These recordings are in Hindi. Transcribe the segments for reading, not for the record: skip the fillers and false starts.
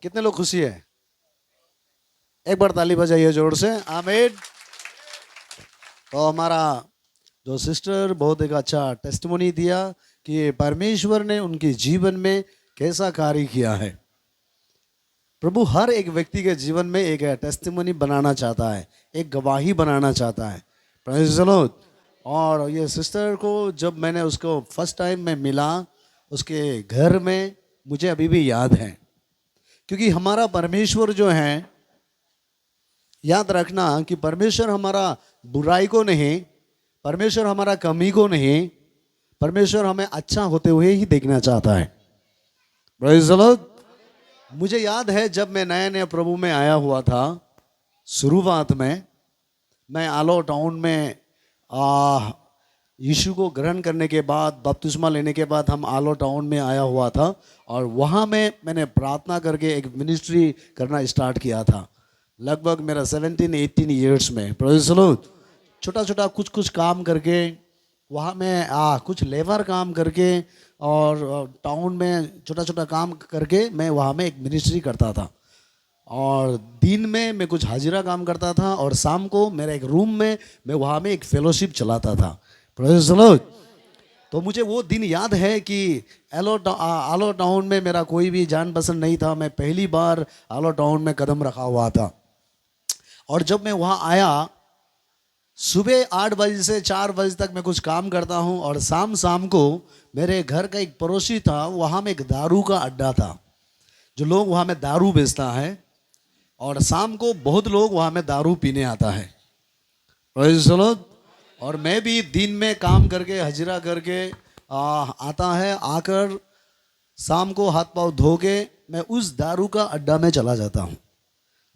कितने लोग खुशी है? एक बार ताली बजाइए जोर से, आमीन। तो हमारा जो सिस्टर बहुत एक अच्छा टेस्टिमोनी दिया कि परमेश्वर ने उनके जीवन में कैसा कार्य किया है। प्रभु हर एक व्यक्ति के जीवन में एक टेस्टिमोनी बनाना चाहता है, एक गवाही बनाना चाहता है। Praise the Lord. और ये सिस्टर को जब मैंने उसको फर्स्ट टाइम में मिला उसके घर में, मुझे अभी भी याद है, क्योंकि हमारा परमेश्वर जो है, याद रखना कि परमेश्वर हमारा बुराई को नहीं, परमेश्वर हमारा कमी को नहीं, परमेश्वर हमें अच्छा होते हुए ही देखना चाहता है। Praise the Lord. मुझे याद है जब मैं नया नया प्रभु में आया हुआ था, शुरुआत में मैं आलो टाउन में यीशु को ग्रहण करने के बाद, बपतिस्मा लेने के बाद हम आलो टाउन में आया हुआ था और वहाँ में मैंने प्रार्थना करके एक मिनिस्ट्री करना स्टार्ट किया था। लगभग मेरा 17-18 ईयर्स में, प्रेज़ द लॉर्ड, छोटा छोटा कुछ कुछ काम करके वहाँ में कुछ लेबर काम करके और टाउन में छोटा छोटा काम करके मैं वहाँ में एक मिनिस्ट्री करता था। और दिन में मैं कुछ हाजिरा काम करता था और शाम को मेरे एक रूम में मैं वहाँ में एक फेलोशिप चलाता था। Praise the Lord. तो मुझे वो दिन याद है कि आलो टाउन में मेरा कोई भी जान पसंद नहीं था। मैं पहली बार आलो टाउन में कदम रखा हुआ था और जब मैं वहाँ आया, सुबह 8 बजे से 4 बजे तक मैं कुछ काम करता हूँ और शाम को मेरे घर का एक पड़ोसी था, वहाँ में एक दारू का अड्डा था, जो लोग वहाँ में दारू बेचता है और शाम को बहुत लोग वहाँ में दारू पीने आता है। Praise the Lord. और मैं भी दिन में काम करके हजरा करके आता है, आकर शाम को हाथ पाँव धो के मैं उस दारू का अड्डा में चला जाता हूँ,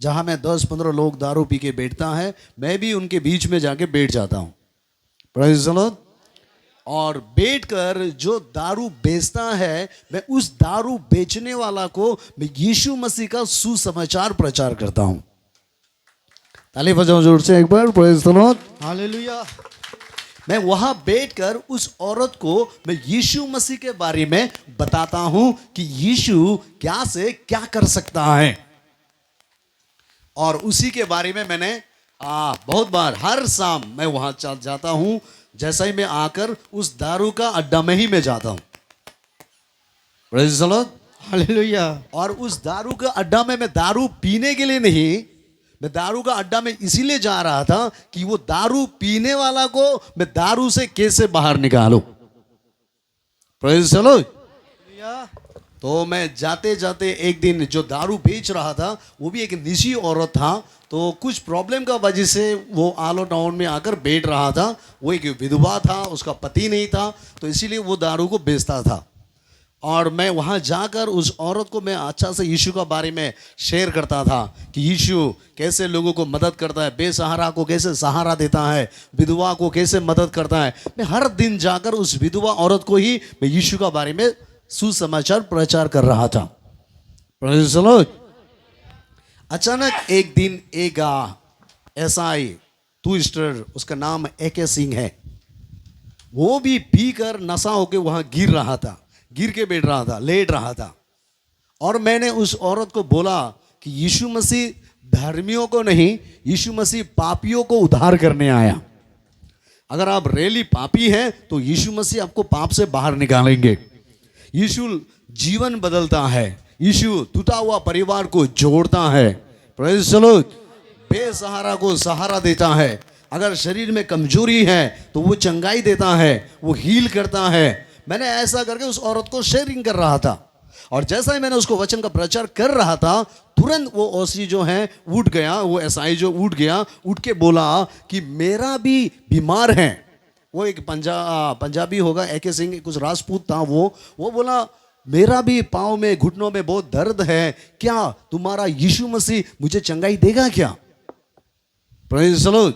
जहाँ में 10-15 लोग दारू पी के बैठता है, मैं भी उनके बीच में जाके बैठ जाता हूँ। Praise the Lord. और बैठकर जो दारू बेचता है, मैं उस दारू बेचने वाला को मैं यीशु मसीह का सुसमाचार प्रचार करता हूँ। ताली बजाओ जोर से एक बार, प्रेज़ द लॉर्ड, हालेलुया। मैं वहां बैठकर उस औरत को मैं यीशु मसीह के बारे में बताता हूं कि यीशु क्या से क्या कर सकता है। और उसी के बारे में मैंने बहुत बार हर शाम मैं वहां जाता हूं। जैसा ही मैं आकर उस दारू का अड्डा में ही मैं जाता हूं। Praise the Lord, hallelujah. और उस दारू का अड्डा में मैं दारू पीने के लिए नहीं, मैं दारू का अड्डा में इसीलिए जा रहा था कि वो दारू पीने वाला को मैं दारू से कैसे बाहर निकालूं। Praise the Lord. तो मैं जाते जाते एक दिन जो दारू बेच रहा था वो भी एक निजी औरत था, तो कुछ प्रॉब्लम का वजह से वो आलो टाउन में आकर बैठ रहा था। वो एक विधवा था, उसका पति नहीं था, तो इसीलिए वो दारू को बेचता था। और मैं वहाँ जाकर उस औरत को मैं अच्छा से यीशु का बारे में शेयर करता था कि यीशु कैसे लोगों को मदद करता है, बेसहारा को कैसे सहारा देता है, विधवा को कैसे मदद करता है। मैं हर दिन जाकर उस विधवा औरत को ही मैं यीशु का बारे में सुसमाचार प्रचार कर रहा था। Praise the Lord. अचानक एक दिन एक एसआई टूरिस्टर, उसका नाम AK सिंह है, वो भी पीकर नशा होकर वहां गिर रहा था, गिर के बैठ रहा था, लेट रहा था। और मैंने उस औरत को बोला कि यीशु मसीह धर्मियों को नहीं, यीशु मसीह पापियों को उद्धार करने आया। अगर आप रियली पापी हैं तो यीशु मसीह आपको पाप से बाहर निकालेंगे। यीशु जीवन बदलता है, यीशु टूटा हुआ परिवार को जोड़ता है। Praise the Lord. बेसहारा को सहारा देता है। अगर शरीर में कमजोरी है तो वो चंगाई देता है, वो हील करता है। मैंने ऐसा करके उस औरत को शेयरिंग कर रहा था और जैसा ही मैंने उसको वचन का प्रचार कर रहा था, तुरंत वो ओसी जो है उठ गया, वो एसआई जो उठ गया, उठ के बोला कि मेरा भी बीमार है। वो एक पंजाबी होगा, AK सिंह, कुछ राजपूत था वो बोला मेरा भी पाँव में घुटनों में बहुत दर्द है, क्या तुम्हारा यीशु मसीह मुझे चंगाई देगा क्या? Praise the Lord.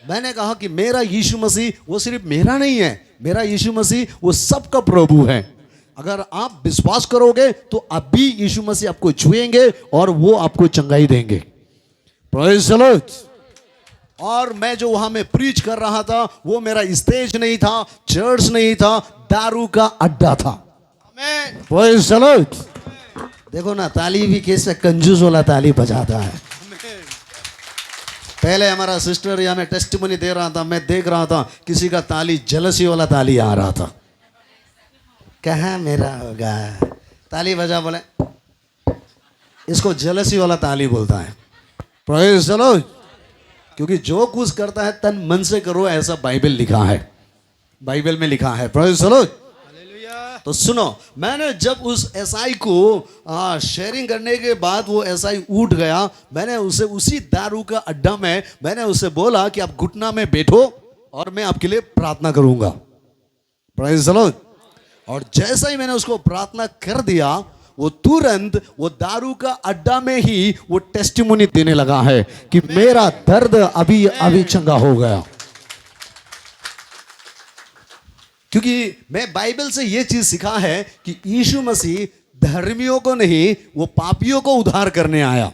मैंने कहा कि मेरा यीशु मसीह वो सिर्फ मेरा नहीं है, मेरा यीशु मसीह वो सबका प्रभु है। अगर आप विश्वास करोगे तो अभी यीशु मसीह आपको छुएंगे और वो आपको चंगाई देंगे। Praise the Lord. और मैं जो वहां में प्रीच कर रहा था वो मेरा स्टेज नहीं था, चर्च नहीं था, दारू का अड्डा था। Praise the Lord. देखो ना, ताली भी कैसे कंजूस वाला ताली बजाता है। पहले हमारा सिस्टर या मैं टेस्टिमनी दे रहा था, मैं देख रहा था किसी का ताली जलसी वाला ताली आ रहा था। कहाँ मेरा होगा, ताली बजा, बोले इसको जलसी वाला ताली बोलता है। Praise the Lord. क्योंकि जो कुछ करता है तन मन से करो, ऐसा बाइबल लिखा है, बाइबल में लिखा है। Praise the Lord. तो सुनो, मैंने जब उस एसआई को शेयरिंग करने के बाद वो एसआई उठ गया, मैंने उसे उसी दारू का अड्डा में मैंने उसे बोला कि आप घुटना में बैठो और मैं आपके लिए प्रार्थना करूंगा। Praise the Lord. और जैसा ही मैंने उसको प्रार्थना कर दिया, वो तुरंत वो दारू का अड्डा में ही वो टेस्टिमोनी देने लगा है कि मेरा दर्द अभी अभी चंगा हो गया। क्योंकि मैं बाइबल से ये चीज सीखा है कि यीशु मसीह धर्मियों को नहीं, वो पापियों को उद्धार करने आया।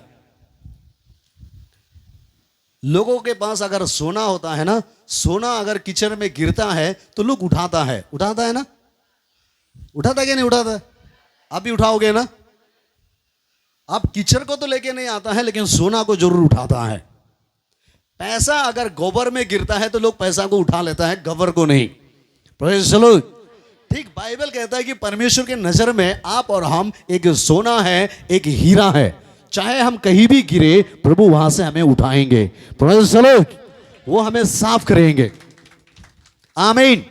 लोगों के पास अगर सोना होता है ना, सोना अगर किचन में गिरता है तो लोग उठाता है ना, उठाता क्या नहीं उठाता? आप भी उठाओगे ना। आप किचन को तो लेके नहीं आता है, लेकिन सोना को जरूर उठाता है। पैसा अगर गोबर में गिरता है तो लोग पैसा को उठा लेता है, गोबर को नहीं। Praise the Lord. ठीक बाइबल कहता है कि परमेश्वर के नजर में आप और हम एक सोना है, एक हीरा है। चाहे हम कहीं भी गिरे, प्रभु वहां से हमें उठाएंगे। Praise the Lord. वो हमें साफ करेंगे। आमीन।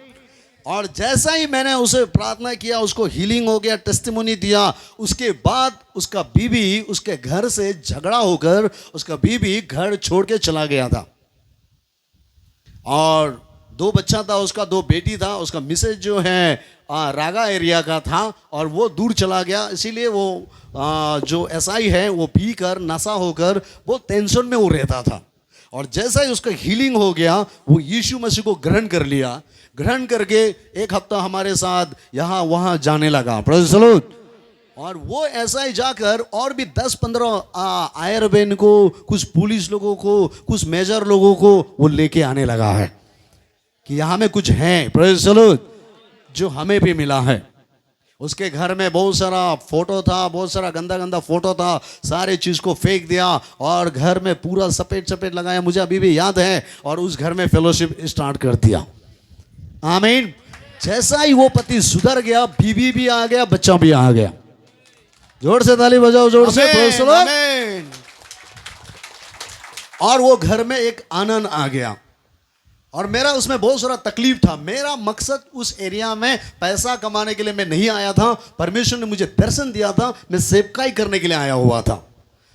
और जैसा ही मैंने उसे प्रार्थना किया, उसको हीलिंग हो गया, टेस्टिमोनी दिया। उसके बाद उसका बीवी, उसके घर से झगड़ा होकर उसका बीवी घर छोड़ के चला गया था। और 2 बच्चा था उसका, 2 बेटी था। उसका मिसेज जो है रागा एरिया का था और वो दूर चला गया। इसीलिए वो जो एसआई है वो पी कर नशा होकर वो टेंशन में वो रहता था। और जैसा ही उसका हीलिंग हो गया, वो यीशु मसीह को ग्रहण कर लिया। ग्रहण करके 1 हफ्ता हमारे साथ यहाँ वहाँ जाने लगा। Praise the Lord. और वो ऐसा ही जाकर और भी 10-15 आयर बहन को, कुछ पुलिस लोगों को, कुछ मेजर लोगों को वो लेके आने लगा है कि यहाँ में कुछ है। Praise the Lord. जो हमें भी मिला है। उसके घर में बहुत सारा फोटो था, बहुत सारा गंदा गंदा फोटो था। सारे चीज को फेंक दिया और घर में पूरा सफेद सफेद लगाया, मुझे अभी भी याद है। और उस घर में फेलोशिप स्टार्ट कर दिया। आमीन। जैसा ही वो पति सुधर गया, बीवी भी आ गया, बच्चा भी आ गया। जोर से ताली बजाओ, जोर से। Praise the Lord. और वो घर में एक आनंद आ गया। और मेरा उसमें बहुत सारा तकलीफ था। मेरा मकसद उस एरिया में पैसा कमाने के लिए मैं नहीं आया था। परमेश्वर ने मुझे दर्शन दिया था, मैं सेवकाई करने के लिए आया हुआ था।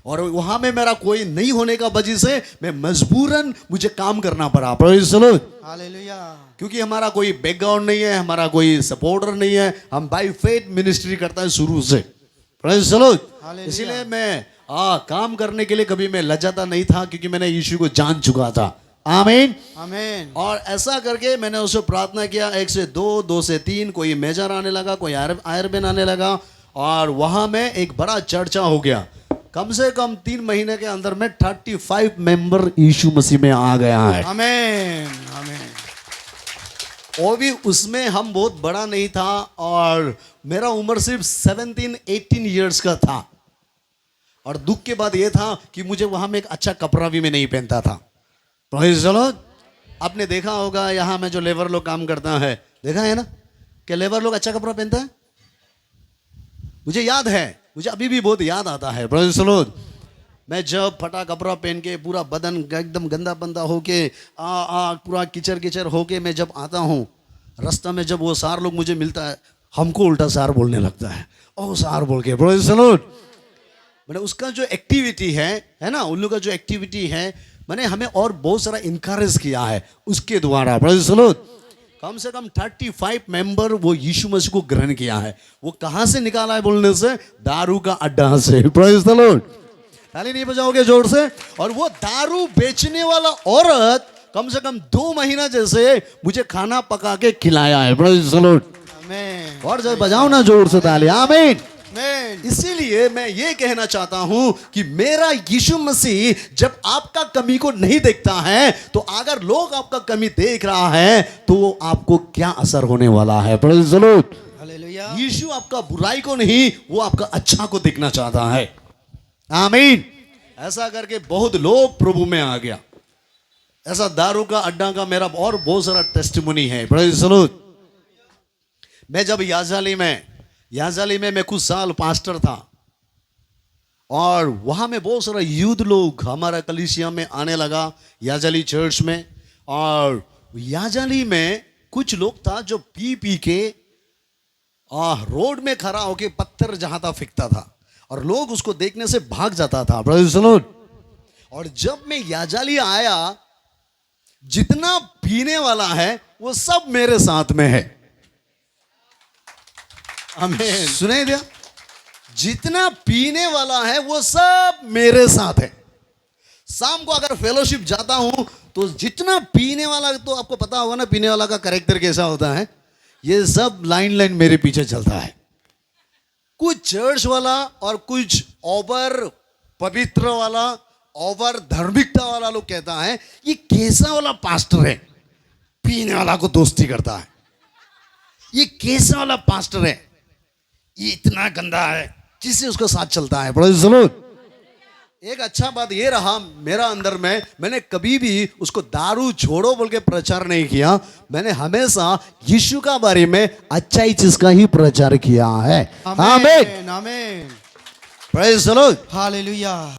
और वहां में मेरा कोई नहीं होने का वजह से मैं मजबूरन मुझे काम करना पड़ा। Praise the Lord. हालेलुया। क्योंकि हमारा कोई बैकग्राउंड नहीं है, हमारा कोई सपोर्टर नहीं है। हम बाय फेथ मिनिस्ट्री करता है शुरू से। Praise the Lord. इसीलिए मैं काम करने के लिए कभी मैं लजाता नहीं था, क्योंकि मैंने यीशु को जान चुका था। आमीन। आमीन। और ऐसा करके मैंने उसे प्रार्थना किया। 1 से 2, 2 से 3, कोई मेजर आने लगा, कोई आयरबेन आने लगा। और वहां में एक बड़ा चर्चा हो गया। कम से कम 3 महीने के अंदर में 35 मेंबर यीशु मसीह में आ गया है। आमीन। आमीन। वो भी उसमें हम बहुत बड़ा नहीं था, और मेरा उम्र सिर्फ 17-18 ईयर्स का था। और दुख के बाद ये था कि मुझे वहां में एक अच्छा कपड़ा भी मैं नहीं पहनता था। Praise the Lord. आपने देखा होगा यहाँ में जो लेबर लोग काम करता है, देखा है ना कि लेबर लोग अच्छा कपड़ा पहनता है। मुझे याद है, मुझे अभी भी बहुत याद आता है। Praise the Lord. मैं जब फटा कपड़ा पहन के, पूरा बदन एकदम गंदा बंदा होके, पूरा कीचड़ कीचड़ होके मैं जब आता हूँ, रास्ता में जब वो सार लोग मुझे मिलता है, हमको उल्टा सार बोलने लगता है। ओ सार बोल के। Praise the Lord. मैंने उसका जो एक्टिविटी है ना, उन लोग का जो एक्टिविटी है, मैंने हमें और बहुत सारा इनकरेज किया है उसके द्वारा। Praise the Lord. कम से कम 35 मेंबर वो यीशु मसीह को ग्रहण किया है। वो कहां से निकाला है बोलने से? दारू का अड्डा से। Praise the Lord. ताली नहीं बजाओगे जोर से? और वो दारू बेचने वाला औरत कम से कम 2 महीना जैसे मुझे खाना पका के खिलाया है। Praise the Lord. आमीन। और जब बजाओ ना जोर से ताली। आमीन। इसीलिए मैं ये कहना चाहता हूं कि मेरा यीशु मसीह जब आपका कमी को नहीं देखता है, तो अगर लोग आपका कमी देख रहा है तो आपको क्या असर होने वाला है? Praise the Lord. Hallelujah. Hallelujah Yeshu आपका बुराई को नहीं, वो आपका अच्छा को देखना चाहता है। आमीन। ऐसा करके बहुत लोग प्रभु में आ गया। ऐसा दारू का अड्डा का मेरा और बहुत सारा टेस्टिमोनी है। Praise the Lord. मैं जब याजाली में मैं कुछ साल पास्टर था, और वहां में बहुत सारा यूथ लोग हमारा कलीसिया में आने लगा, याजाली चर्च में। और याजाली में कुछ लोग था जो पी पी के रोड में खड़ा होके पत्थर जहां था फेंकता था, और लोग उसको देखने से भाग जाता था। Praise the Lord. और जब मैं याजाली आया, जितना पीने वाला है वो सब मेरे साथ में है। आमीन सुनाई दिया? जितना पीने वाला है वो सब मेरे साथ है। शाम को अगर फेलोशिप जाता हूं तो जितना पीने वाला, तो आपको पता होगा ना पीने वाला का कैरेक्टर कैसा होता है, ये सब लाइन मेरे पीछे चलता है। कुछ चर्च वाला और कुछ ओवर पवित्र वाला, ओवर धार्मिकता वाला लोग कहता है ये कैसा वाला पास्टर है, पीने वाला को दोस्ती करता है। ये कैसा वाला पास्टर है, ये इतना गंदा है, जिससे उसके साथ चलता है। Praise the Lord. एक अच्छा बात ये रहा मेरा अंदर में, मैंने कभी भी उसको दारू छोड़ो बोल के प्रचार नहीं किया। मैंने हमेशा यीशु का बारे में अच्छाई चीज का ही प्रचार किया है। आमीन आमीन प्रेज़ द लॉर्ड। हालेलुया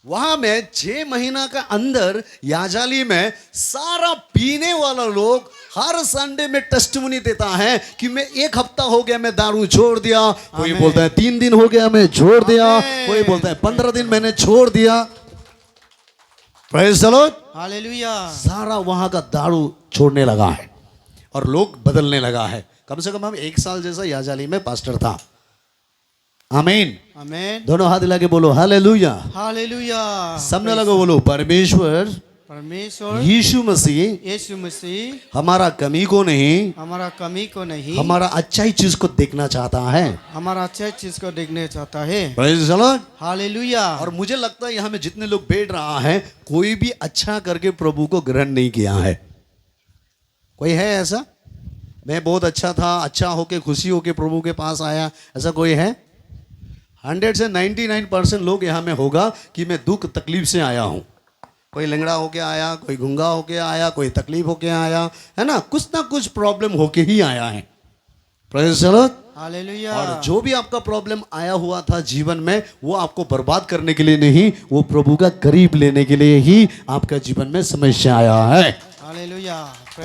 वहां में 6 महीना का अंदर याजाली में सारा पीने वाला लोग हर संडे में टेस्टिमनी देता है कि मैं 1 हफ्ता हो गया मैं दारू छोड़ दिया, कोई बोलता है 3 दिन हो गया मैं छोड़ दिया, कोई बोलता है 15 दिन मैंने छोड़ दिया। Praise the Lord. हालेलुया सारा वहां का दारू छोड़ने लगा है और लोग बदलने लगा है। कम से कम हम 1 साल जैसा याजाली में पास्टर था। आमीन। आमीन दोनों हाथ हिला के बोलो हालेलुया। हालेलुया सबने लगा बोलो परमेश्वर परमेश्वर यीशु मसीह यीशु मसीह हमारा कमी को नहीं, हमारा कमी को नहीं, हमारा अच्छाई चीज को देखना चाहता है। हमारा अच्छे चीज को देखने चाहता है। Praise the Lord. हालेलुया और मुझे लगता है यहाँ में जितने लोग बैठ रहा है, कोई भी अच्छा करके प्रभु को ग्रहण नहीं किया है। कोई है ऐसा? मैं बहुत अच्छा था, अच्छा होके खुशी होके प्रभु के पास आया, ऐसा कोई है? 100 से 99% लोग यहाँ में होगा कि मैं दुख तकलीफ से आया हूँ। कोई लंगड़ा होके आया, कोई गूंगा होके आया, कोई तकलीफ होके आया, है ना कुछ प्रॉब्लम होके ही आया है। Praise the Lord. हालेलुया और जो भी आपका प्रॉब्लम आया हुआ था जीवन में, वो आपको बर्बाद करने के लिए नहीं, वो प्रभु का करीब लेने के लिए ही आपका जीवन में समस्या आया है। हालेलुया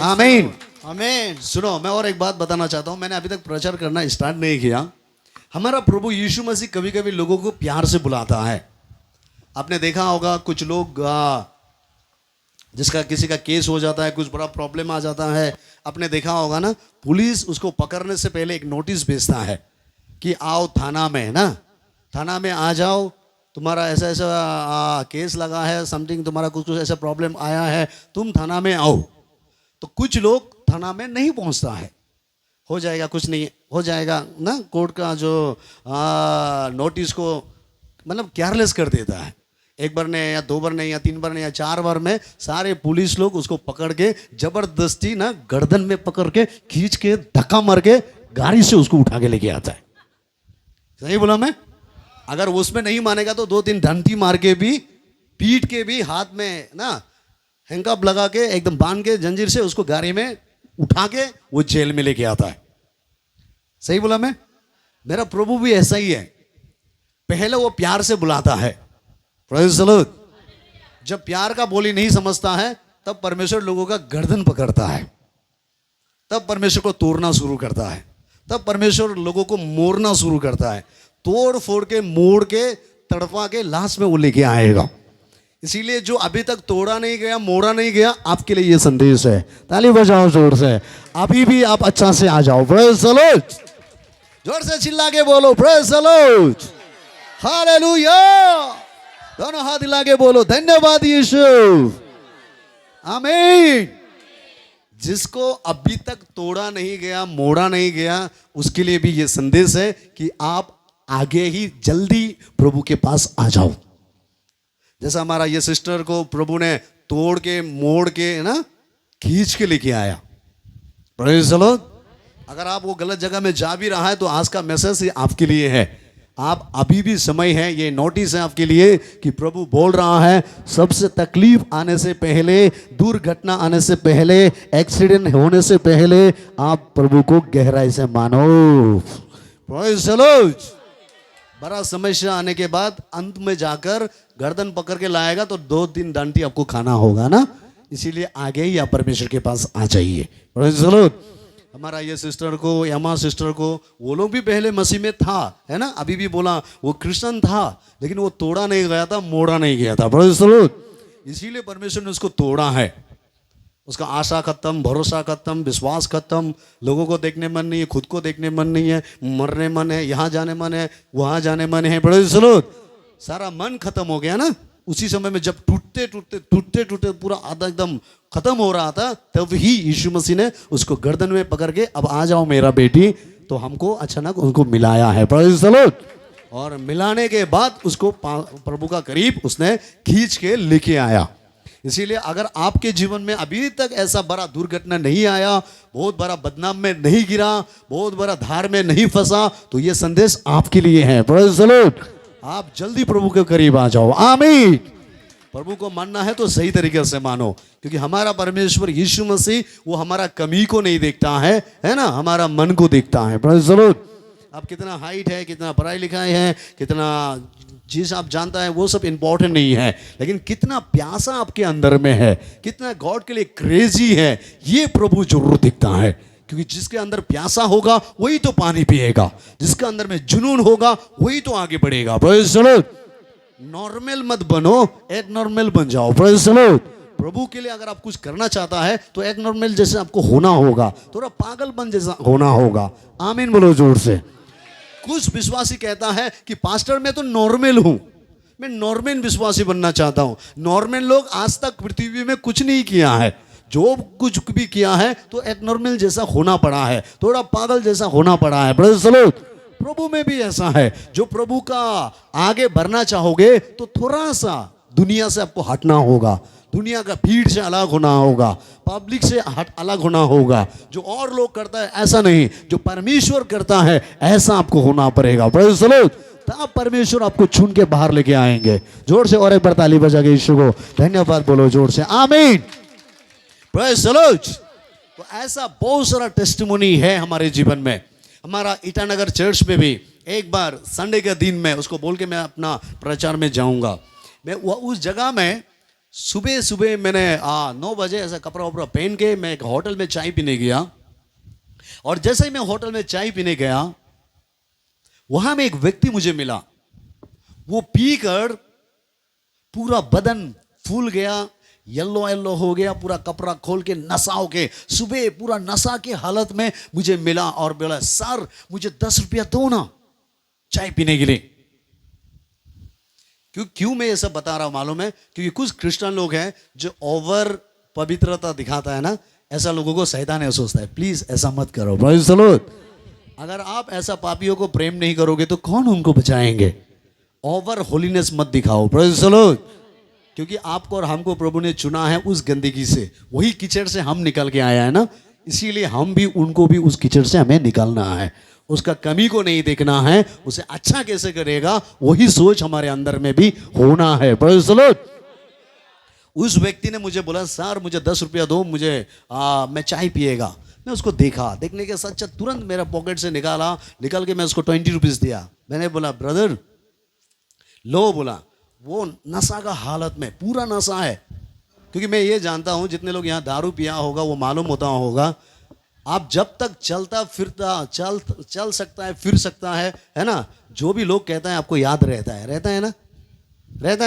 आमीन। आमीन सुनो, मैं और एक बात बताना चाहता हूँ। मैंने अभी तक प्रचार करना स्टार्ट नहीं किया। हमारा प्रभु यीशु मसीह कभी कभी लोगों को प्यार से बुलाता है। आपने देखा होगा कुछ लोग जिसका किसी का केस हो जाता है, कुछ बड़ा प्रॉब्लम आ जाता है, आपने देखा होगा ना, पुलिस उसको पकड़ने से पहले एक नोटिस भेजता है कि आओ थाना में, ना थाना में आ जाओ, तुम्हारा ऐसा ऐसा केस लगा है, समथिंग तुम्हारा कुछ कुछ ऐसा प्रॉब्लम आया है, तुम थाना में आओ। तो कुछ लोग थाना में नहीं पहुंचता है, हो जाएगा कुछ नहीं हो जाएगा ना, कोर्ट का जो नोटिस को मतलब केयरलेस कर देता है। 1 बार नहीं या 2 बार नहीं या 3 बार नहीं या 4 बार में सारे पुलिस लोग उसको पकड़ के जबरदस्ती ना गर्दन में पकड़ के खींच के धक्का मार के गाड़ी से उसको उठा के लेके आता है। सही बोला मैं? अगर उसमें नहीं मानेगा तो 2-3 डंटी मार के भी, पीट के भी, हाथ में ना हैंकअप लगा के एकदम बांध के जंजीर से उसको गाड़ी में उठा के वो जेल में लेके आता है। सही बोला मैं? मेरा प्रभु भी ऐसा ही है। पहले वो प्यार से बुलाता है। Praise the Lord. जब प्यार का बोली नहीं समझता है, तब परमेश्वर लोगों का गर्दन पकड़ता है, तब परमेश्वर को तोड़ना शुरू करता है, तब परमेश्वर लोगों को मोड़ना शुरू करता है, तोड़ फोड़ के, मोड़ के, तड़पा के लास्ट में वो लेके आएगा। इसीलिए जो अभी तक तोड़ा नहीं गया, मोड़ा नहीं गया, आपके लिए ये संदेश है। ताली बजाओ जोर से। अभी भी आप अच्छा से आ जाओ। Praise the Lord. जोर से चिल्ला के बोलो प्रेज़ द लॉर्ड। हालेलुया। दोनों हाथ हिला के बोलो धन्यवाद यीशु। आमीन। जिसको अभी तक तोड़ा नहीं गया, मोड़ा नहीं गया, उसके लिए भी ये संदेश है कि आप आगे ही जल्दी प्रभु के पास आ जाओ। जैसा हमारा ये सिस्टर को प्रभु ने तोड़ के, मोड़ के, ना खींच के लेके आया। Praise the Lord. अगर आप वो गलत जगह में जा भी रहा है तो आज का मैसेज आपके लिए है। आप अभी भी समय है, ये नोटिस है आपके लिए कि प्रभु बोल रहा है सबसे तकलीफ आने से पहले, दुर्घटना आने से पहले, एक्सीडेंट होने से पहले आप प्रभु को गहराई से मानो। Praise the Lord। बड़ा समस्या आने के बाद अंत में जाकर गर्दन पकड़ के लाएगा तो 2 दिन डांटी आपको खाना होगा ना, इसीलिए आगे ही आप परमेश्वर के पास आ जाइए। Praise the Lord। हमारा ये सिस्टर को, यमा सिस्टर को, वो लोग भी पहले मसीह में था, है ना, अभी भी बोला वो क्रिश्चियन था, लेकिन वो तोड़ा नहीं गया था, मोड़ा नहीं गया था। Praise the Lord। इसीलिए परमेश्वर ने उसको तोड़ा है। उसका आशा खत्म, भरोसा खत्म, विश्वास खत्म, लोगों को देखने मन नहीं है, खुद को देखने मन नहीं है, मरने मन है, यहाँ जाने मन है, वहाँ जाने मन है। Praise the Lord। सारा मन खत्म हो गया ना। उसी समय में जब टूटते पूरा आधा एकदम खत्म हो रहा था, तब ही यीशु मसीह ने उसको गर्दन में पकड़ के अब आ जाओ मेरा बेटी, तो हमको अचानक उनको मिलाया है। Praise the Lord। और मिलाने के बाद उसको प्रभु का करीब उसने खींच के लेके आया। इसीलिए अगर आपके जीवन में अभी तक ऐसा बड़ा दुर्घटना नहीं आया, बहुत बड़ा बदनाम में नहीं गिरा, बहुत बड़ा धार में नहीं फंसा, तो ये संदेश आपके लिए है। Praise the Lord। आप जल्दी प्रभु के करीब आ जाओ। आमीन। प्रभु को मानना है तो सही तरीके से मानो, क्योंकि हमारा परमेश्वर यीशु मसीह वो हमारा कमी को नहीं देखता है ना, हमारा मन को देखता है। Praise the Lord। आप कितना हाइट है, कितना पढ़ाई लिखाई है, कितना चीज आप जानता है, वो सब इंपॉर्टेंट नहीं है, लेकिन कितना प्यासा आपके अंदर में है, कितना गॉड के लिए क्रेजी है, ये प्रभु जरूर दिखता है। क्योंकि जिसके अंदर प्यासा होगा वही तो पानी पिएगा, जिसके अंदर में जुनून होगा वही तो आगे बढ़ेगा। Praise the Lord। नॉर्मल मत बनो, एक नॉर्मल बन जाओ। Praise the Lord। प्रभु के लिए अगर आप कुछ करना चाहता है तो एक नॉर्मल जैसे आपको होना होगा, थोड़ा पागलपन जैसा होना होगा। आमीन बोलो जोर से। कुछ विश्वासी कहता है कि पास्टर मैं तो नॉर्मल हूं, मैं नॉर्मल विश्वासी बनना चाहता हूं। नॉर्मल लोग आज तक पृथ्वी में कुछ नहीं किया है, जो कुछ भी किया है तो एक नॉर्मल जैसा होना पड़ा है, थोड़ा पागल जैसा होना पड़ा है। Praise the Lord। प्रभु में भी ऐसा है, जो प्रभु का आगे बढ़ना चाहोगे तो थोड़ा सा दुनिया से आपको हटना होगा, दुनिया का भीड़ से अलग होना होगा, पब्लिक से अलग होना होगा। जो और लोग करता है ऐसा नहीं, जो परमेश्वर करता है ऐसा आपको होना पड़ेगा। Praise the Lord। तब परमेश्वर आपको चुन के बाहर लेके आएंगे। जोर से और एक बार ताली बजा के यीशु को धन्यवाद बोलो जोर से। आमीन। Praise the Lord। तो ऐसा बहुत सारा टेस्टिमोनी है हमारे जीवन में। हमारा ईटानगर चर्च में भी एक बार संडे के दिन में उसको बोल के मैं अपना प्रचार में जाऊंगा। मैं उस जगह में सुबह सुबह मैंने 9 बजे ऐसा कपड़ा वपड़ा पहन के मैं एक होटल में चाय पीने गया, और जैसे ही मैं होटल में चाय पीने गया, वहां में एक व्यक्ति मुझे मिला। वो पीकर पूरा बदन फूल गया, येलो येलो हो गया, पूरा कपड़ा खोल के नशा हो के, सुबह पूरा नशा के हालत में मुझे मिला और बोला सर मुझे 10 रुपया दो ना चाय पीने के लिए। क्यों मैं ये सब बता रहा हूं मालूम है? क्योंकि कुछ क्रिश्चियन लोग हैं जो ओवर पवित्रता दिखाता है ना, ऐसा लोगों को शैतान ऐसा सोचता है। प्लीज ऐसा मत करो। Praise the Lord। अगर आप ऐसा पापियों को प्रेम नहीं करोगे तो कौन उनको बचाएंगे? ओवर होलीनेस मत दिखाओ। Praise the Lord। क्योंकि आपको और हमको प्रभु ने चुना है उस गंदगी से, वही कीचड़ से हम निकल के आया है ना, इसीलिए हम भी उनको भी उस कीचड़ से हमें निकालना है। उसका कमी को नहीं देखना है, उसे अच्छा कैसे करेगा वही सोच हमारे अंदर में भी होना है। Praise the Lord। उस व्यक्ति ने मुझे बोला सर मुझे 10 रुपया दो, मुझे मैं चाय पिएगा। मैं उसको देखा, देखने के साथ तुरंत मेरा पॉकेट से निकाल के मैं उसको 20 रुपीज दिया। मैंने बोला ब्रदर लो, बोला वो नशा का हालत में, पूरा नशा है। क्योंकि मैं ये जानता हूं जितने लोग यहाँ दारू पिया होगा वो मालूम होता होगा, आप जब तक चलता फिरता चल सकता है, फिर सकता है ना, जो भी लोग कहता है आपको याद रहता है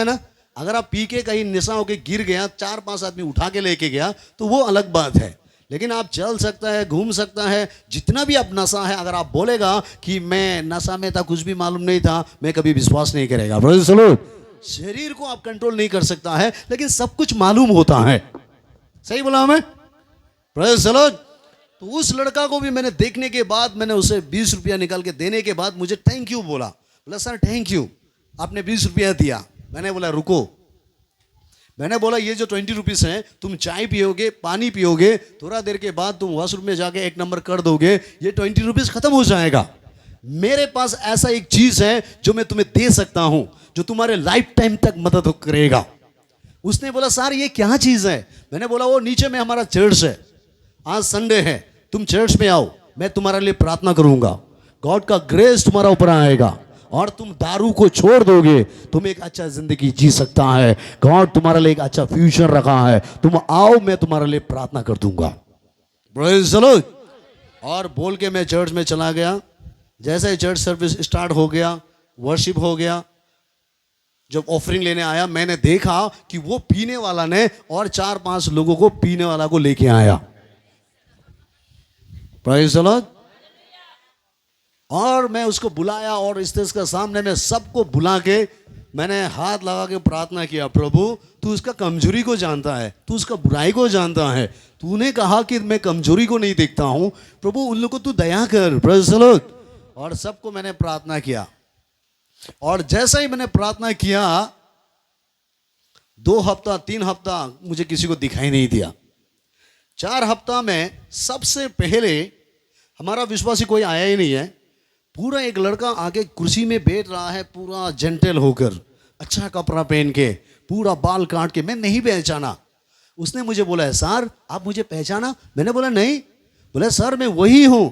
ना। अगर आप पी के कहीं नशा होके गिर गया, 4-5 आदमी उठा के लेके गया तो वो अलग बात है, लेकिन आप चल सकता है, घूम सकता है, जितना भी आप नशा है, अगर आप बोलेगा कि मैं नशा में था, कुछ भी मालूम नहीं था, मैं कभी विश्वास नहीं करेगा। Praise the Lord। शरीर को आप कंट्रोल नहीं कर सकता है, लेकिन सब कुछ मालूम होता है। सही बोला हमें? Praise the Lord। तो उस लड़का को भी मैंने देखने के बाद, मैंने उसे 20 रुपया निकाल के देने के बाद मुझे थैंक यू बोला सर थैंक यू, आपने 20 रुपया दिया। मैंने बोला रुको, मैंने बोला ये जो 20 रुपीस है, तुम चाय पियोगे, पानी पियोगे, थोड़ा देर के बाद तुम वॉशरूम में जाके एक नंबर कर दोगे, ये 20 रुपीस खत्म हो जाएगा। मेरे पास ऐसा एक चीज है जो मैं तुम्हें दे सकता हूं, जो तुम्हारे लाइफ टाइम तक मदद करेगा। उसने बोला सर ये क्या चीज है? मैंने बोला वो नीचे में हमारा चर्च है, आज संडे है, तुम चर्च में आओ, मैं तुम्हारे लिए प्रार्थना करूंगा, गॉड का ग्रेस तुम्हारा ऊपर आएगा और तुम दारू को छोड़ दोगे, तुम एक अच्छा जिंदगी जी सकता है, गॉड तुम्हारे लिए एक अच्छा फ्यूचर रखा है, तुम आओ, मैं तुम्हारे लिए प्रार्थना कर दूंगा। Praise the Lord. और बोल के मैं चर्च में चला गया। जैसे ही चर्च सर्विस स्टार्ट हो गया, वर्शिप हो गया, जब ऑफरिंग लेने आया, मैंने देखा कि वो पीने वाला ने और 4-5 लोगों को पीने वाला को लेके आया। Praise the Lord. और मैं उसको बुलाया और इस तरह का सामने में सबको बुला के मैंने हाथ लगा के प्रार्थना किया, प्रभु तू उसका कमजोरी को जानता है, तू उसका बुराई को जानता है, तूने कहा कि मैं कमजोरी को नहीं देखता हूं, प्रभु उन लोगों को तू दया कर। Praise the Lord. और सबको मैंने प्रार्थना किया। और जैसा ही मैंने प्रार्थना किया, 2 हफ्ता 3 हफ्ता मुझे किसी को दिखाई नहीं दिया। 4 हफ्ता में सबसे पहले हमारा विश्वासी कोई आया ही नहीं है। पूरा एक लड़का आके कुर्सी में बैठ रहा है, पूरा जेंटल होकर, अच्छा कपड़ा पहन के, पूरा बाल काट के, मैं नहीं पहचाना। उसने मुझे बोला है सर आप मुझे पहचाना? मैंने बोला नहीं। बोले सर मैं वही हूं,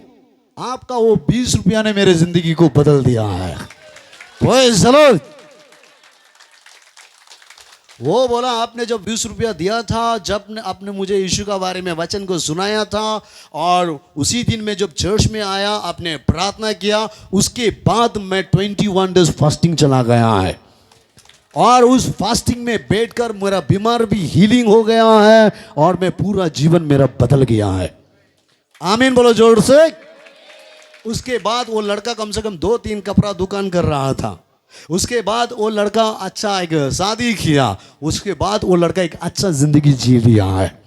आपका वो 20 रुपया ने मेरे जिंदगी को बदल दिया है। Praise the Lord. वो बोला आपने जब 20 रुपया दिया था, जब आपने मुझे यीशु का बारे में वचन को सुनाया था, और उसी दिन में जब चर्च में आया, आपने प्रार्थना किया, उसके बाद मैं 21 डेज फास्टिंग चला गया है। और उस फास्टिंग में बैठकर मेरा बीमार भी हीलिंग हो गया है और मैं पूरा जीवन मेरा बदल गया है। आमीन बोलो जोर से। उसके बाद वो लड़का कम से कम 2-3 कपड़ा दुकान कर रहा था। उसके बाद वो लड़का अच्छा एक शादी किया। उसके बाद वो लड़का एक अच्छा जिंदगी जी लिया है।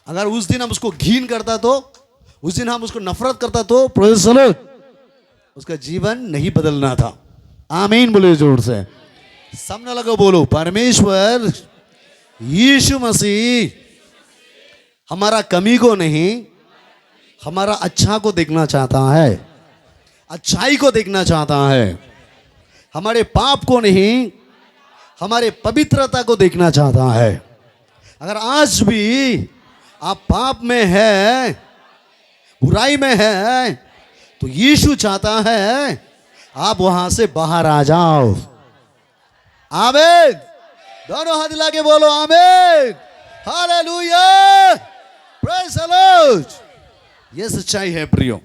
अगर उस दिन हम उसको घीन करता तो, उस दिन हम उसको नफरत करता तो, प्रेज़ द लॉर्ड, उसका जीवन नहीं बदलना था। आमीन बोले जोर से। सामने लगा बोलो, परमेश्वर यीशु मसीह हमारा कमी को नहीं, हमारा अच्छा को देखना चाहता है, अच्छाई को देखना चाहता है। हमारे पाप को नहीं, हमारे पवित्रता को देखना चाहता है। अगर आज भी आप पाप में है, बुराई में है, तो यीशु चाहता है आप वहां से बाहर आ जाओ। आमीन। दोनों हाथ हिला के बोलो आमीन। हालेलुया। Praise the Lord. ये सच्चाई है प्रियो।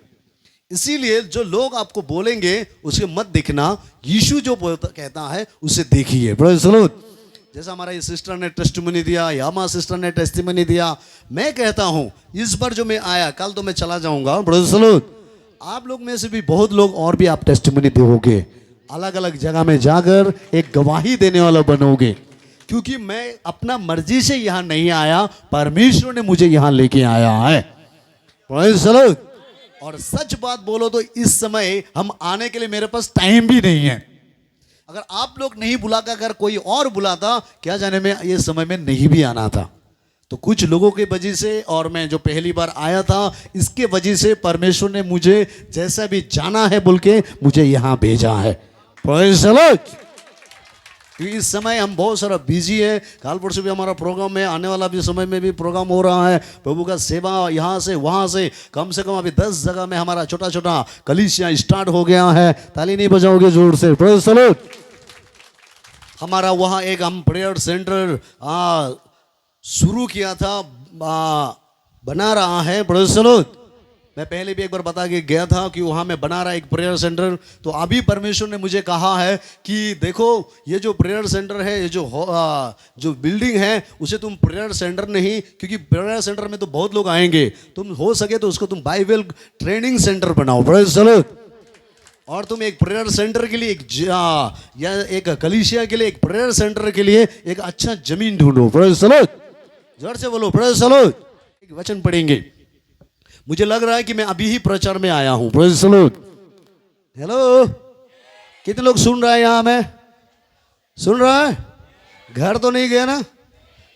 इसीलिए जो लोग आपको बोलेंगे उसे मत देखना, यीशु जो कहता है उसे देखिए। Praise the Lord. जैसा हमारा ये सिस्टर ने टेस्टिमनी दिया, यामा सिस्टर ने टेस्टिमनी दिया, मैं कहता हूं इस बार जो मैं आया, कल तो मैं चला जाऊंगा। Praise the Lord. आप लोग में से भी बहुत लोग और भी आप टेस्टिमनी दोगे, अलग अलग जगह में जाकर एक गवाही देने वाला बनोगे, क्योंकि मैं अपना मर्जी से यहां नहीं आया, परमेश्वर ने मुझे यहां लेके आया है। Praise the Lord. और सच बात बोलो तो इस समय हम आने के लिए मेरे पास टाइम भी नहीं है। अगर आप लोग नहीं बुलाकर अगर कोई और बुलाता, क्या जाने में ये समय में नहीं भी आना था। तो कुछ लोगों की वजह से, और मैं जो पहली बार आया था इसके वजह से परमेश्वर ने मुझे जैसा भी जाना है बोल के मुझे यहां भेजा है। Praise the Lord. क्योंकि इस समय हम बहुत सारा बिजी है। कल परसों भी हमारा प्रोग्राम है, आने वाला भी समय में भी प्रोग्राम हो रहा है। प्रभु का सेवा यहाँ से वहाँ से, कम से कम अभी 10 जगह में हमारा छोटा छोटा कलीसिया स्टार्ट हो गया है। ताली नहीं बजाओगे जोर से? Praise the Lord. हमारा वहाँ एक हम प्रेयर सेंटर शुरू किया था, बना रहा है। Praise the Lord. मैं पहले भी एक बार बता के गया था कि वहाँ मैं बना रहा एक प्रेयर सेंटर। तो अभी परमेश्वर ने मुझे कहा है कि देखो ये जो प्रेयर सेंटर है, ये जो बिल्डिंग है, उसे तुम प्रेयर सेंटर नहीं, क्योंकि प्रेयर सेंटर में तो बहुत लोग आएंगे, तुम हो सके तो उसको तुम बाइबल ट्रेनिंग सेंटर बनाओ। Praise the Lord. और तुम एक प्रेयर सेंटर के लिए या एक कलीसिया के लिए, एक प्रेयर सेंटर के लिए एक अच्छा जमीन ढूंढो। Praise the Lord. जोर से बोलो प्रेज़ द लॉर्ड। एक वचन पढ़ेंगे। मुझे लग रहा है कि मैं अभी ही प्रचार में आया हूं। Praise the Lord. हेलो, कितने लोग सुन रहे हैं? यहां में सुन रहा है? घर तो नहीं गया ना?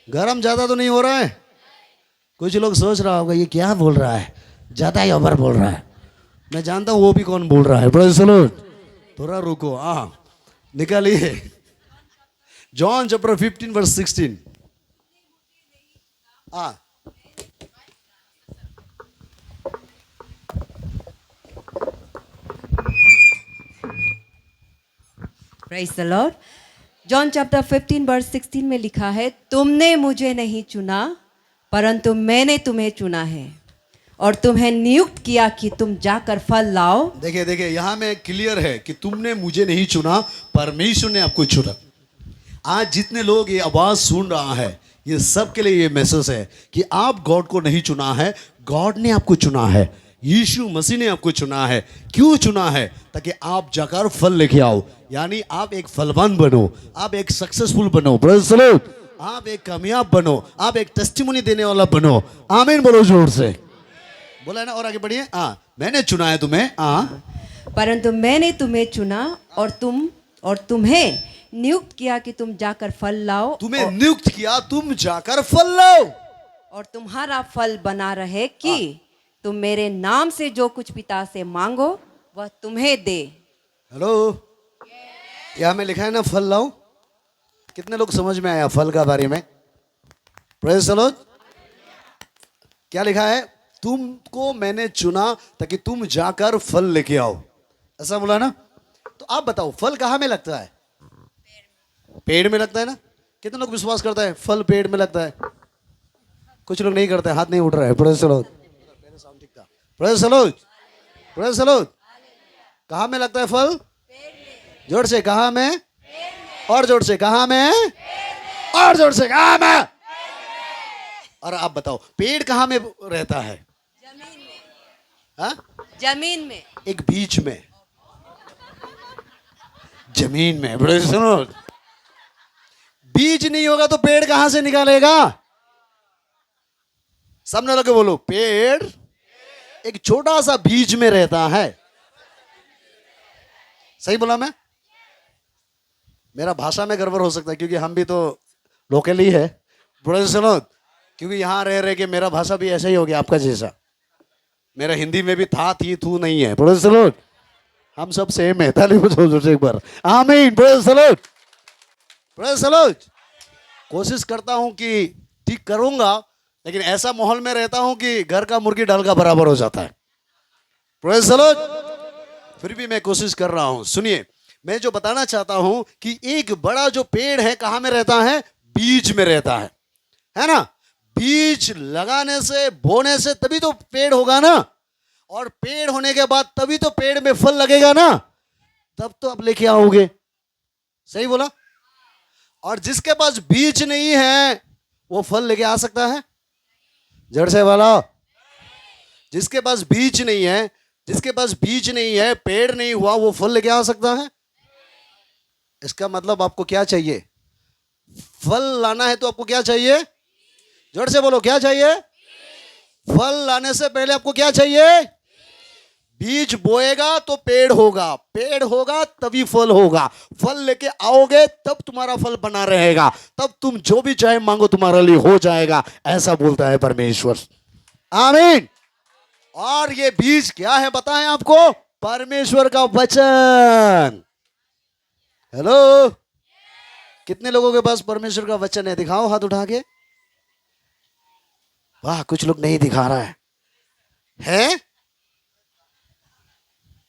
गरम ज्यादा तो नहीं हो रहा है? कुछ लोग सोच रहा होगा ये क्या बोल रहा है, ज्यादा ही ओवर बोल रहा है। मैं जानता हूँ वो भी कौन बोल रहा है। Praise the Lord. थोड़ा रुको, निकालिए John chapter 15 verse 16। Praise the Lord. John chapter 15 verse 16 में लिखा है, तुमने मुझे नहीं चुना परंतु मैंने तुम्हें चुना है और तुम्हें नियुक्त किया कि तुम जाकर फल लाओ। देखिए देखिए, यहां में क्लियर है कि तुमने मुझे नहीं चुना, परमेश्वर ने आपको चुना। आज जितने लोग ये आवाज सुन रहा है, ये सब के लिए ये मैसेज है कि आप गॉड को नहीं चुना है, गॉड ने आपको चुना है। यीशु मसीह ने आपको चुना है। क्यों चुना है? ताकि आप जाकर फल लेके आओ, यानी आप एक फलवान बनो, आप एक सक्सेसफुल बनो। Praise the Lord. आप एक कामयाब बनो, आप एक टेस्टिमनी देने वाला बनो। आमीन बोलो जोर से। बोला है ना? और आगे बढ़िए। मैंने चुना है तुम्हें। परंतु मैंने तुम्हें चुना और तुम्हें नियुक्त किया कि तुम जाकर फल लाओ। तुम्हें नियुक्त किया, तुम जाकर फल लाओ और तुम्हारा फल बना रहे कि तुम मेरे नाम से जो कुछ पिता से मांगो वह तुम्हें दे। हेलो, यहाँ में लिखा है ना फल लाओ। कितने लोग समझ में आया फल का बारे में? Praise the Lord. क्या लिखा है? तुमको मैंने चुना ताकि तुम जाकर फल लेके आओ, ऐसा बोला ना? तो आप बताओ फल कहाँ में लगता है? पेड़ में लगता है ना? कितने लोग विश्वास करता है फल पेड़ में लगता है? कुछ लोग नहीं करते, हाथ नहीं उठ रहा है। Praise the Lord. Praise the Lord. Praise the Lord. कहाँ में लगता है फल? जोर से, कहाँ में? और जोर से, कहाँ में? और जोर से, कहाँ में? और आप बताओ पेड़ कहाँ में रहता है? जमीन में। हाँ? जमीन में। एक बीच में, जमीन में। बड़े सुनो, बीज नहीं होगा तो पेड़ कहां से निकालेगा? सामने लगे बोलो, पेड़ एक छोटा सा बीज में रहता है। सही बोला मैं? मेरा भाषा में गड़बड़ हो सकता है क्योंकि हम भी तो लोकल ही है। बड़े सुनो, क्योंकि यहां रह रहे के मेरा भाषा भी ऐसा ही हो गया आपका जैसा। मेरा हिंदी में भी था थी थू नहीं है। Praise the Lord. हम सब सेम है। ताली बजाओ एक बार। आमीन। Praise the Lord. Praise the Lord. कोशिश करता हूं कि ठीक करूंगा, लेकिन ऐसा माहौल में रहता हूं कि घर का मुर्गी डाल का बराबर हो जाता है। Praise the Lord. फिर भी मैं कोशिश कर रहा हूं। सुनिए, मैं जो बताना चाहता हूं कि एक बड़ा जो पेड़ है कहां में रहता है? बीज में रहता है ना? बीज लगाने से, बोने से तभी तो पेड़ होगा ना, और पेड़ होने के बाद तभी तो पेड़ में फल लगेगा ना, तब तो आप लेके आओगे। सही बोला? और जिसके पास बीज नहीं है वो फल लेके आ सकता है? जड़ से वाला, जिसके पास बीज नहीं है, जिसके पास बीज नहीं है, पेड़ नहीं हुआ, वो फल लेके आ सकता है? इसका मतलब आपको क्या चाहिए? फल लाना है तो आपको क्या चाहिए? जोर से बोलो, क्या चाहिए? फल लाने से पहले आपको क्या चाहिए? बीज बोएगा तो पेड़ होगा, पेड़ होगा तभी फल होगा। फल लेके आओगे तब तुम्हारा फल बना रहेगा, तब तुम जो भी चाहे मांगो तुम्हारे लिए हो जाएगा, ऐसा बोलता है परमेश्वर। आमीन। और ये बीज क्या है बताएं आपको? परमेश्वर का वचन। हेलो, कितने लोगों के पास परमेश्वर का वचन है? दिखाओ हाथ उठा के। वाह, कुछ लोग नहीं दिखा रहा है?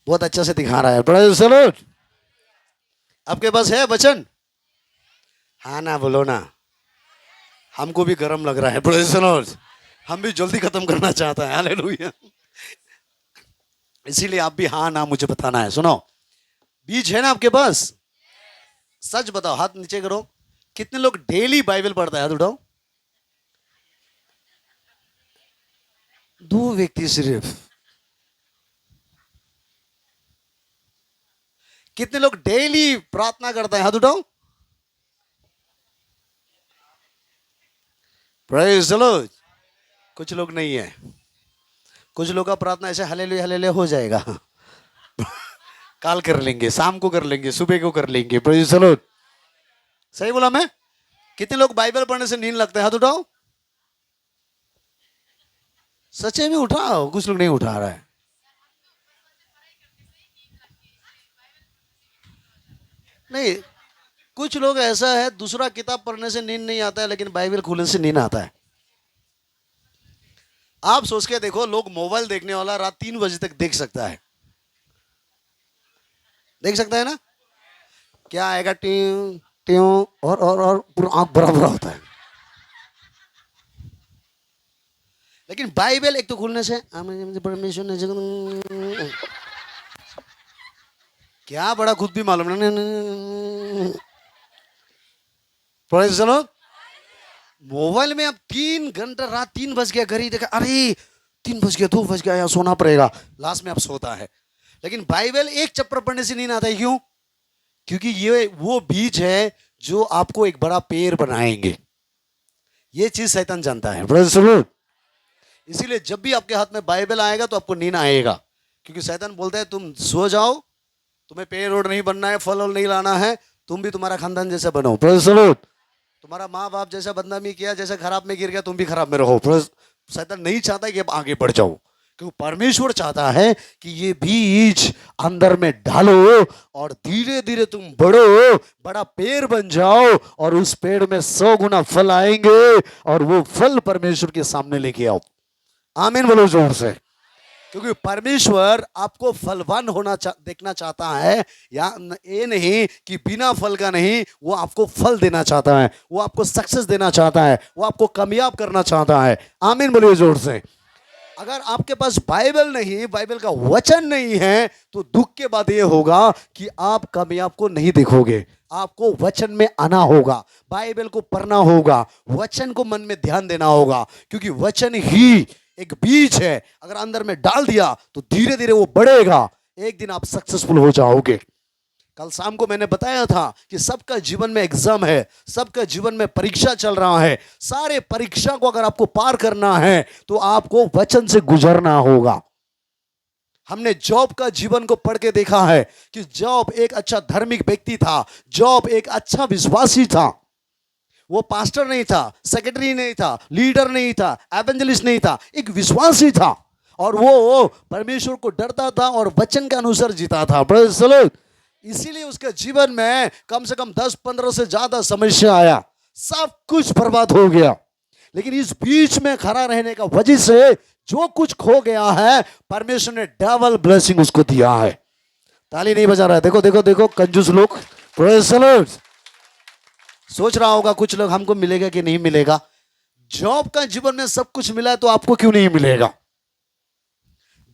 बहुत अच्छा से दिखा रहा है। Praise the Lord. आपके पास है वचन? हाँ ना बोलो ना, हमको भी गर्म लग रहा है। Praise the Lord. हम भी जल्दी खत्म करना चाहता है। हालेलुया। इसीलिए आप भी हाँ ना मुझे बताना है। सुनो, बीज है ना आपके पास? सच बताओ, हाथ नीचे करो। कितने लोग डेली बाइबल पढ़ता है? हाथ उठाओ। 2 व्यक्ति सिर्फ। कितने लोग डेली प्रार्थना करता है? हाथ उठाओ। Praise the Lord. कुछ लोग नहीं है। कुछ लोग का प्रार्थना ऐसे हालेलुया हालेलुया हो जाएगा। काल कर लेंगे, शाम को कर लेंगे, सुबह को कर लेंगे। Praise the Lord. सही बोला मैं? कितने लोग बाइबल पढ़ने से नींद लगता है? हाथ उठाओ। सच्चे में उठाओ, कुछ लोग नहीं उठा रहा है। नहीं, कुछ लोग ऐसा है दूसरा किताब पढ़ने से नींद नहीं आता है, लेकिन बाइबल खोलने से नींद आता है। आप सोच के देखो, लोग मोबाइल देखने वाला रात 3 बजे तक देख सकता है, देख सकता है ना? क्या आएगा? ट्यूं ट्यूं और पूरा आंख भरा भरा होता है। लेकिन बाइबल एक तो खुलने से परमेश्वर ने क्या बड़ा खुद भी मालूम नहीं। चलो, मोबाइल में अब 3 घंटा, रात 3 बज गया, घड़ी देखा, अरे 3 बज गया, 2 बज गया, या सोना पड़ेगा, लास्ट में अब सोता है। लेकिन बाइबल एक चैप्टर पढ़ने से नहीं आता है। क्यों? क्योंकि ये वो बीज है जो आपको एक बड़ा पेड़ बनाएंगे। ये चीज शैतान जानता है। इसीलिए जब भी आपके हाथ में बाइबल आएगा तो आपको नींद आएगा, क्योंकि शैतान बोलता है तुम सो जाओ, तुम्हें पेड़ रोड नहीं बनना है, फल नहीं लाना है, तुम भी तुम्हारा खानदान जैसा बनो। तुम्हारा माँ बाप जैसा बदनामी किया, जैसे खराब में गिर गया, तुम भी खराब में रहो। शैतान नहीं चाहता कि आप आगे बढ़ जाओ, क्योंकि परमेश्वर चाहता है कि ये बीज अंदर में डालो और धीरे धीरे तुम बढ़ो, बड़ा पेड़ बन जाओ, और उस पेड़ में 100 गुना फल आएंगे, और वो फल परमेश्वर के सामने लेके आओ। आमीन बोलो जोर से। क्योंकि परमेश्वर आपको फलवान होना देखना चाहता है, या ये नहीं कि बिना फल का नहीं, वो आपको फल देना चाहता है, वो आपको सक्सेस देना चाहता है, वो आपको कामयाब करना चाहता है। आमीन बोलिए जोर से। अगर आपके पास बाइबल नहीं, बाइबल का वचन नहीं है, तो दुख के बाद ये होगा कि आप कामयाब को नहीं देखोगे। आपको वचन में आना होगा, बाइबल को पढ़ना होगा, वचन को मन में ध्यान देना होगा, क्योंकि वचन ही एक बीज है। अगर अंदर में डाल दिया तो धीरे धीरे वो बढ़ेगा, एक दिन आप सक्सेसफुल हो जाओगे। कल शाम को मैंने बताया था कि सबका जीवन में एग्जाम है, सबका जीवन में परीक्षा चल रहा है। सारे परीक्षा को अगर आपको पार करना है तो आपको वचन से गुजरना होगा। हमने जॉब का जीवन को पढ़ के देखा है कि जॉब एक अच्छा धार्मिक व्यक्ति था, जॉब एक अच्छा विश्वासी था। वो पास्टर नहीं था, सेक्रेटरी नहीं था, लीडर नहीं था, एवेंजलिस्ट नहीं था, एक विश्वासी था, और वो परमेश्वर को डरता था और वचन के अनुसार जीता था। Praise the Lord. इसीलिए उसके जीवन में कम से कम 10-15 से ज्यादा समस्या आया, सब कुछ बर्बाद हो गया। लेकिन इस बीच में खड़ा रहने का वजह से जो कुछ खो गया है, परमेश्वर ने डबल ब्लेसिंग उसको दिया है। ताली नहीं बजा रहा है, देखो देखो देखो कंजूस लोग। Praise the Lord. सोच रहा होगा कुछ लोग हमको मिलेगा कि नहीं मिलेगा। जॉब का जीवन में सब कुछ मिला है तो आपको क्यों नहीं मिलेगा?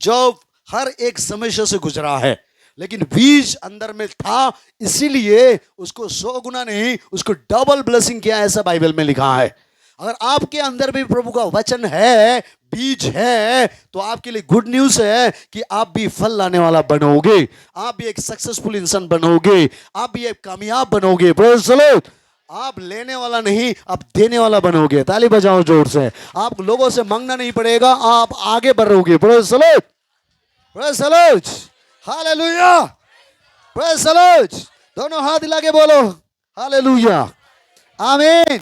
जॉब हर एक समस्या से गुजरा है, लेकिन बीज अंदर में था, इसीलिए उसको 100 गुना नहीं, उसको डबल ब्लेसिंग किया, ऐसा बाइबल में लिखा है। अगर आपके अंदर भी प्रभु का वचन है, बीज है, तो आपके लिए गुड न्यूज है कि आप भी फल लाने वाला बनोगे, आप भी एक सक्सेसफुल इंसान बनोगे, आप भी एक कामयाब बनोगे। Praise the Lord. आप लेने वाला नहीं, आप देने वाला बनोगे। ताली बजाओ जोर से। आप लोगों से मांगना नहीं पड़ेगा, आप आगे बढ़ोगे। Praise the Lord. Praise the Lord. Hallelujah. Praise the Lord. दोनों हाथ हिला के बोलो हालेलुया। आमीन।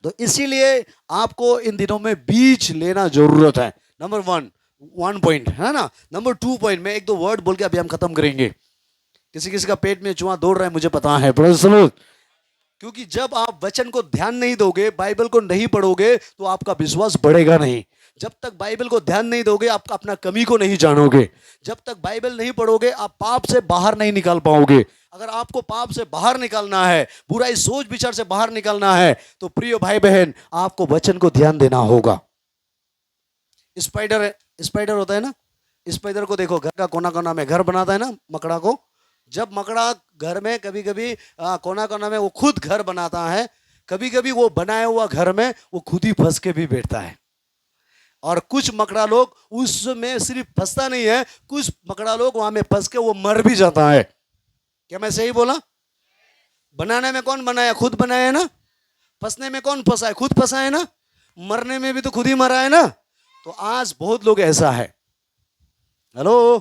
तो इसीलिए आपको इन दिनों में बीज लेना जरूरत है। नंबर 1 पॉइंट है ना। नंबर 2 पॉइंट में 1-2 वर्ड बोल के अभी हम खत्म करेंगे। किसी किसी का पेट में चूहा दौड़ रहा है, मुझे पता है। Praise the Lord. क्योंकि जब आप वचन को ध्यान नहीं दोगे, बाइबल को नहीं पढ़ोगे, तो आपका विश्वास बढ़ेगा नहीं। जब तक बाइबल को ध्यान नहीं दोगे, आप अपना कमी को नहीं जानोगे। जब तक बाइबल नहीं पढ़ोगे, आप पाप से बाहर नहीं निकाल पाओगे। अगर आपको पाप से बाहर निकालना है, बुराई सोच विचार से बाहर निकालना है, तो प्रिय भाई बहन, आपको वचन को ध्यान देना होगा। स्पाइडर होता है ना, स्पाइडर को देखो, घर का कोना कोना में घर बनाता है ना, मकड़ा को। जब मकड़ा घर में कभी कभी कोना कोना में वो खुद घर बनाता है, कभी कभी वो बनाया हुआ घर में वो खुद ही फंस के भी बैठता है। और कुछ मकड़ा लोग उसमें सिर्फ फंसता नहीं है, कुछ मकड़ा लोग वहां में फंस के वो मर भी जाता है। क्या मैं सही बोला? बनाने में कौन बनाया? खुद बनाया है ना। फंसने में कौन फंसा है? खुद फंसा है ना। मरने में भी तो खुद ही मरा है ना। तो आज बहुत लोग ऐसा है। हेलो,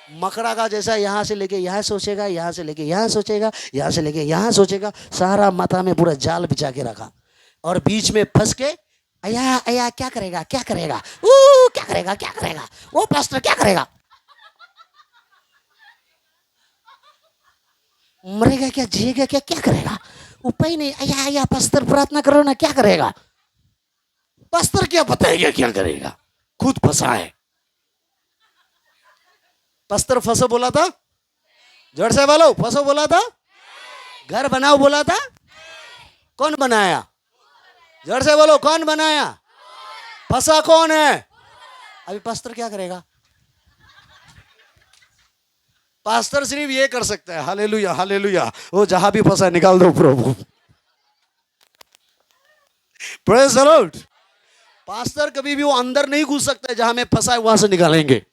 मकड़ा का जैसा यहाँ से लेके यहाँ सोचेगा, यहाँ से लेके यहाँ सोचेगा, यहाँ से लेके यहाँ सोचेगा, सारा माथा में पूरा जाल बिछा के रखा और बीच में फंस के अया अया क्या करेगा, क्या करेगा, क्या करेगा, क्या करेगा, वो पास्टर क्या करेगा, मरेगा क्या, जिएगा क्या, क्या करेगा, उपाय नहीं, अया अया पास्टर प्रार्थना करो ना, क्या करेगा, पास्टर क्या बताएगा क्या करेगा, खुद फंसा है। पास्टर फंसो बोला था, जोर से बोलो, फंसो बोला था, घर बनाओ बोला था, कौन बनाया, जोर से बोलो, कौन बनाया, फंसा कौन है, अभी पास्टर क्या करेगा, पास्टर सिर्फ ये कर सकता है, हालेलुया हालेलुया, वो जहां भी फंसा निकाल दो प्रभु, प्रेज द लॉर्ड। पास्टर कभी भी वो अंदर नहीं घुस सकता है, जहां में फंसा है वहां से निकालेंगे,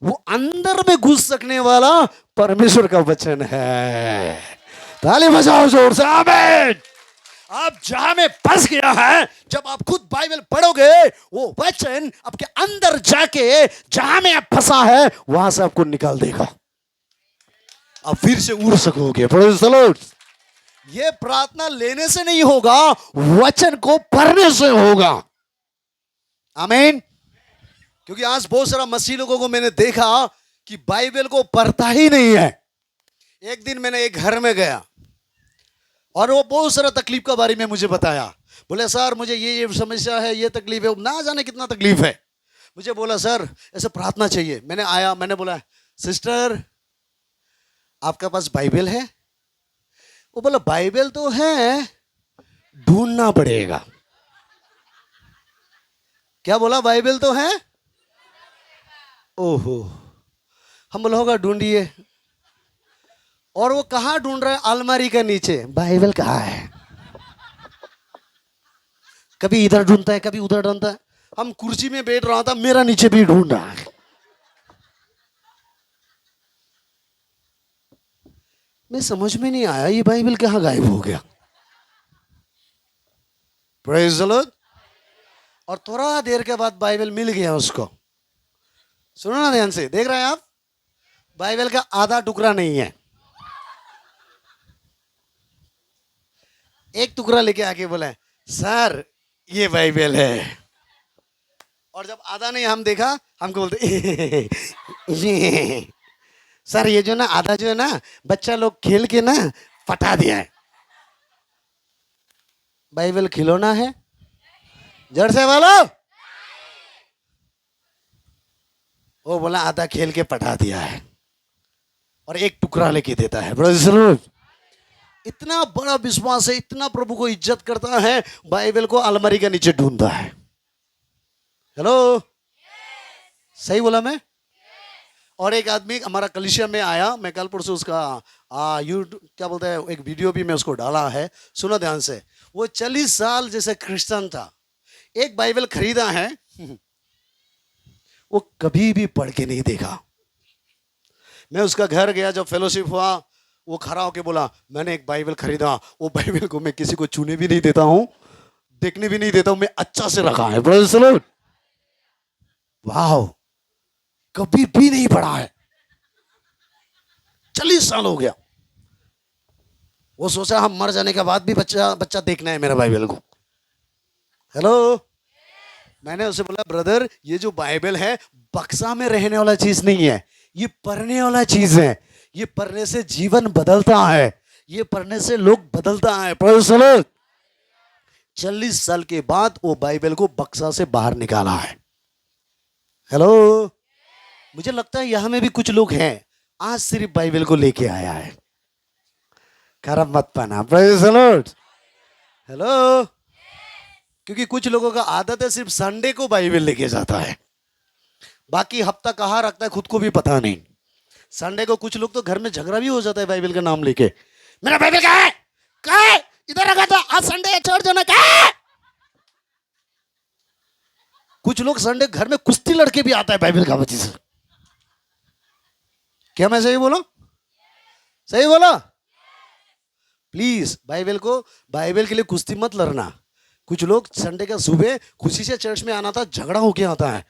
वो अंदर में घुस सकने वाला परमेश्वर का वचन है। ताली बजाओ जोर से, आमीन। आप जहां में फंस गया है, जब आप खुद बाइबल पढ़ोगे, वो वचन आपके अंदर जाके जहां में आप फंसा है वहां से आपको निकाल देगा, आप फिर से उड़ सकोगे। Praise the Lord. ये प्रार्थना लेने से नहीं होगा, वचन को पढ़ने से होगा। आमीन। क्योंकि आज बहुत सारा मसीह लोगों को मैंने देखा कि बाइबल को पढ़ता ही नहीं है। एक दिन मैंने एक घर में गया और वो बहुत सारा तकलीफ के बारे में मुझे बताया। बोले सर मुझे ये समस्या है, ये तकलीफ है, ना जाने कितना तकलीफ है। मुझे बोला सर ऐसे प्रार्थना चाहिए। मैंने आया, मैंने बोला सिस्टर आपके पास बाइबल है? वो बोला बाइबल तो है, ढूंढना पड़ेगा। क्या बोला? बाइबल तो है। ओहो, हम बोला होगा ढूंढिए। और वो कहाँ ढूंढ रहा है? अलमारी के नीचे। बाइबल कहाँ है? कभी इधर ढूंढता है, कभी उधर ढूंढता है। हम कुर्सी में बैठ रहा था, मेरा नीचे भी ढूंढ रहा है। मैं समझ में नहीं आया ये बाइबल कहाँ गायब हो गया। Praise the Lord. और थोड़ा देर के बाद बाइबल मिल गया उसको। सुनो ना ध्यान से, देख रहे हैं आप? बाइबल का आधा टुकड़ा नहीं है, एक टुकड़ा लेके आके बोला सर ये बाइबल है। और जब आधा नहीं हम देखा, हमको बोलते ये सर ये जो ना आधा जो है ना बच्चा लोग खेल के ना फटा दिया है। बाइबल खिलौना है? जड़ से बोलो। वो बोला आधा खेल के पटा दिया है और एक टुकड़ा लेके देता है। ब्रदर इतना बड़ा विश्वास है, इतना प्रभु को इज्जत करता है, बाइबल को अलमारी के नीचे ढूंढता है। हेलो, सही बोला मैं? और एक आदमी हमारा कलीसिया में आया, मैं कल परसों उसका यूट्यूब क्या बोलते हैं एक वीडियो भी मैं उसको डाला है, सुनो ध्यान से। वो 40 साल जैसे क्रिश्चियन था, एक बाइबल खरीदा है, वो कभी भी पढ़ के नहीं देखा। मैं उसका घर गया, जब फेलोशिप हुआ, वो खड़ा होके बोला मैंने एक बाइबल खरीदा, वो बाइबल को मैं किसी को छूने भी नहीं देता हूं, देखने भी नहीं देता हूं, मैं अच्छा से रखा है। Praise the Lord. वाह, कभी भी नहीं पढ़ा है, 40 साल हो गया। वो सोचा हम मर जाने के बाद भी बच्चा देखना है मेरा बाइबल को। हेलो, मैंने उसे बोला ब्रदर ये जो बाइबल है बक्सा में रहने वाला चीज नहीं है, ये पढ़ने वाला चीज है। ये पढ़ने से जीवन बदलता है, ये पढ़ने से लोग बदलता है। Praise the Lord. 40 साल के बाद वो बाइबल को बक्सा से बाहर निकाला है। हेलो, मुझे लगता है यहां में भी कुछ लोग हैं आज सिर्फ बाइबल को लेके आया है। खराब मत पाना। Praise the Lord. हेलो, क्योंकि कुछ लोगों का आदत है सिर्फ संडे को बाइबल लेके जाता है, बाकी हफ्ता कहाँ रखता है खुद को भी पता नहीं। संडे को कुछ लोग तो घर में झगड़ा भी हो जाता है बाइबल का नाम लेके। मेरा बाइबल कहाँ है? कहाँ है? इधर रखा था, आज संडे है, छोड़ दो ना। कहाँ है? कुछ लोग संडे घर में कुश्ती लड़के भी आता है बाइबल का वजह से। क्या मैं सही बोला? सही बोला? प्लीज बाइबल के लिए कुश्ती मत लड़ना। कुछ लोग संडे का सुबह खुशी से चर्च में आना था, झगड़ा होके आता है,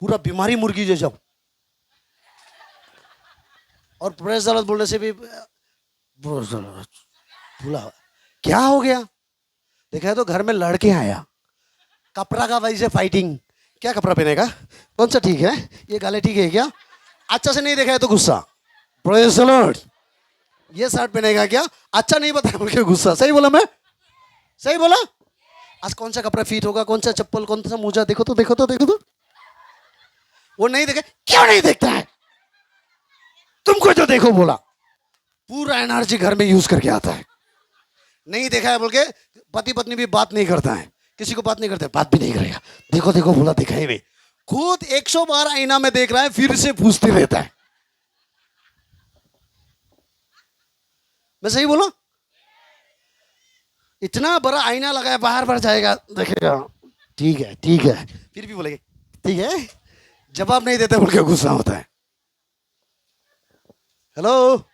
पूरा बीमारी मुर्गी जैसा। और प्रेज द लॉर्ड बोलने से भी भूला। क्या हो गया? देखा है तो घर में लड़के आया, कपड़ा का वजह से फाइटिंग। क्या कपड़ा पहनेगा, कौन सा ठीक है, ये गाले ठीक है क्या, अच्छा से नहीं देखा है तो गुस्सा। Praise the Lord. ये शर्ट पहनेगा क्या, अच्छा नहीं बताया बोल के गुस्सा। सही बोला मैं? सही बोला? आज कौन सा कपड़ा फिट होगा, कौन सा चप्पल, कौन सा मोजा, देखो तो देखो तो देखो तो। वो नहीं देखे, क्यों नहीं देखता है, तुमको जो देखो बोला। पूरा एनर्जी घर में यूज करके आता है। नहीं देखा है बोल के पति पत्नी भी बात नहीं करता है, किसी को बात नहीं करते, बात भी नहीं करेगा। देखो देखो बोला, देखा ही नहीं। खुद 100 बार आईना में देख रहा है, फिर से पूछते रहता है। मैं सही बोला? इतना बड़ा आईना लगाया, बाहर बार जाएगा, देखेगा, ठीक है ठीक है, फिर भी बोलेगा ठीक है, जवाब नहीं देते बोल के गुस्सा होता है। हेलो।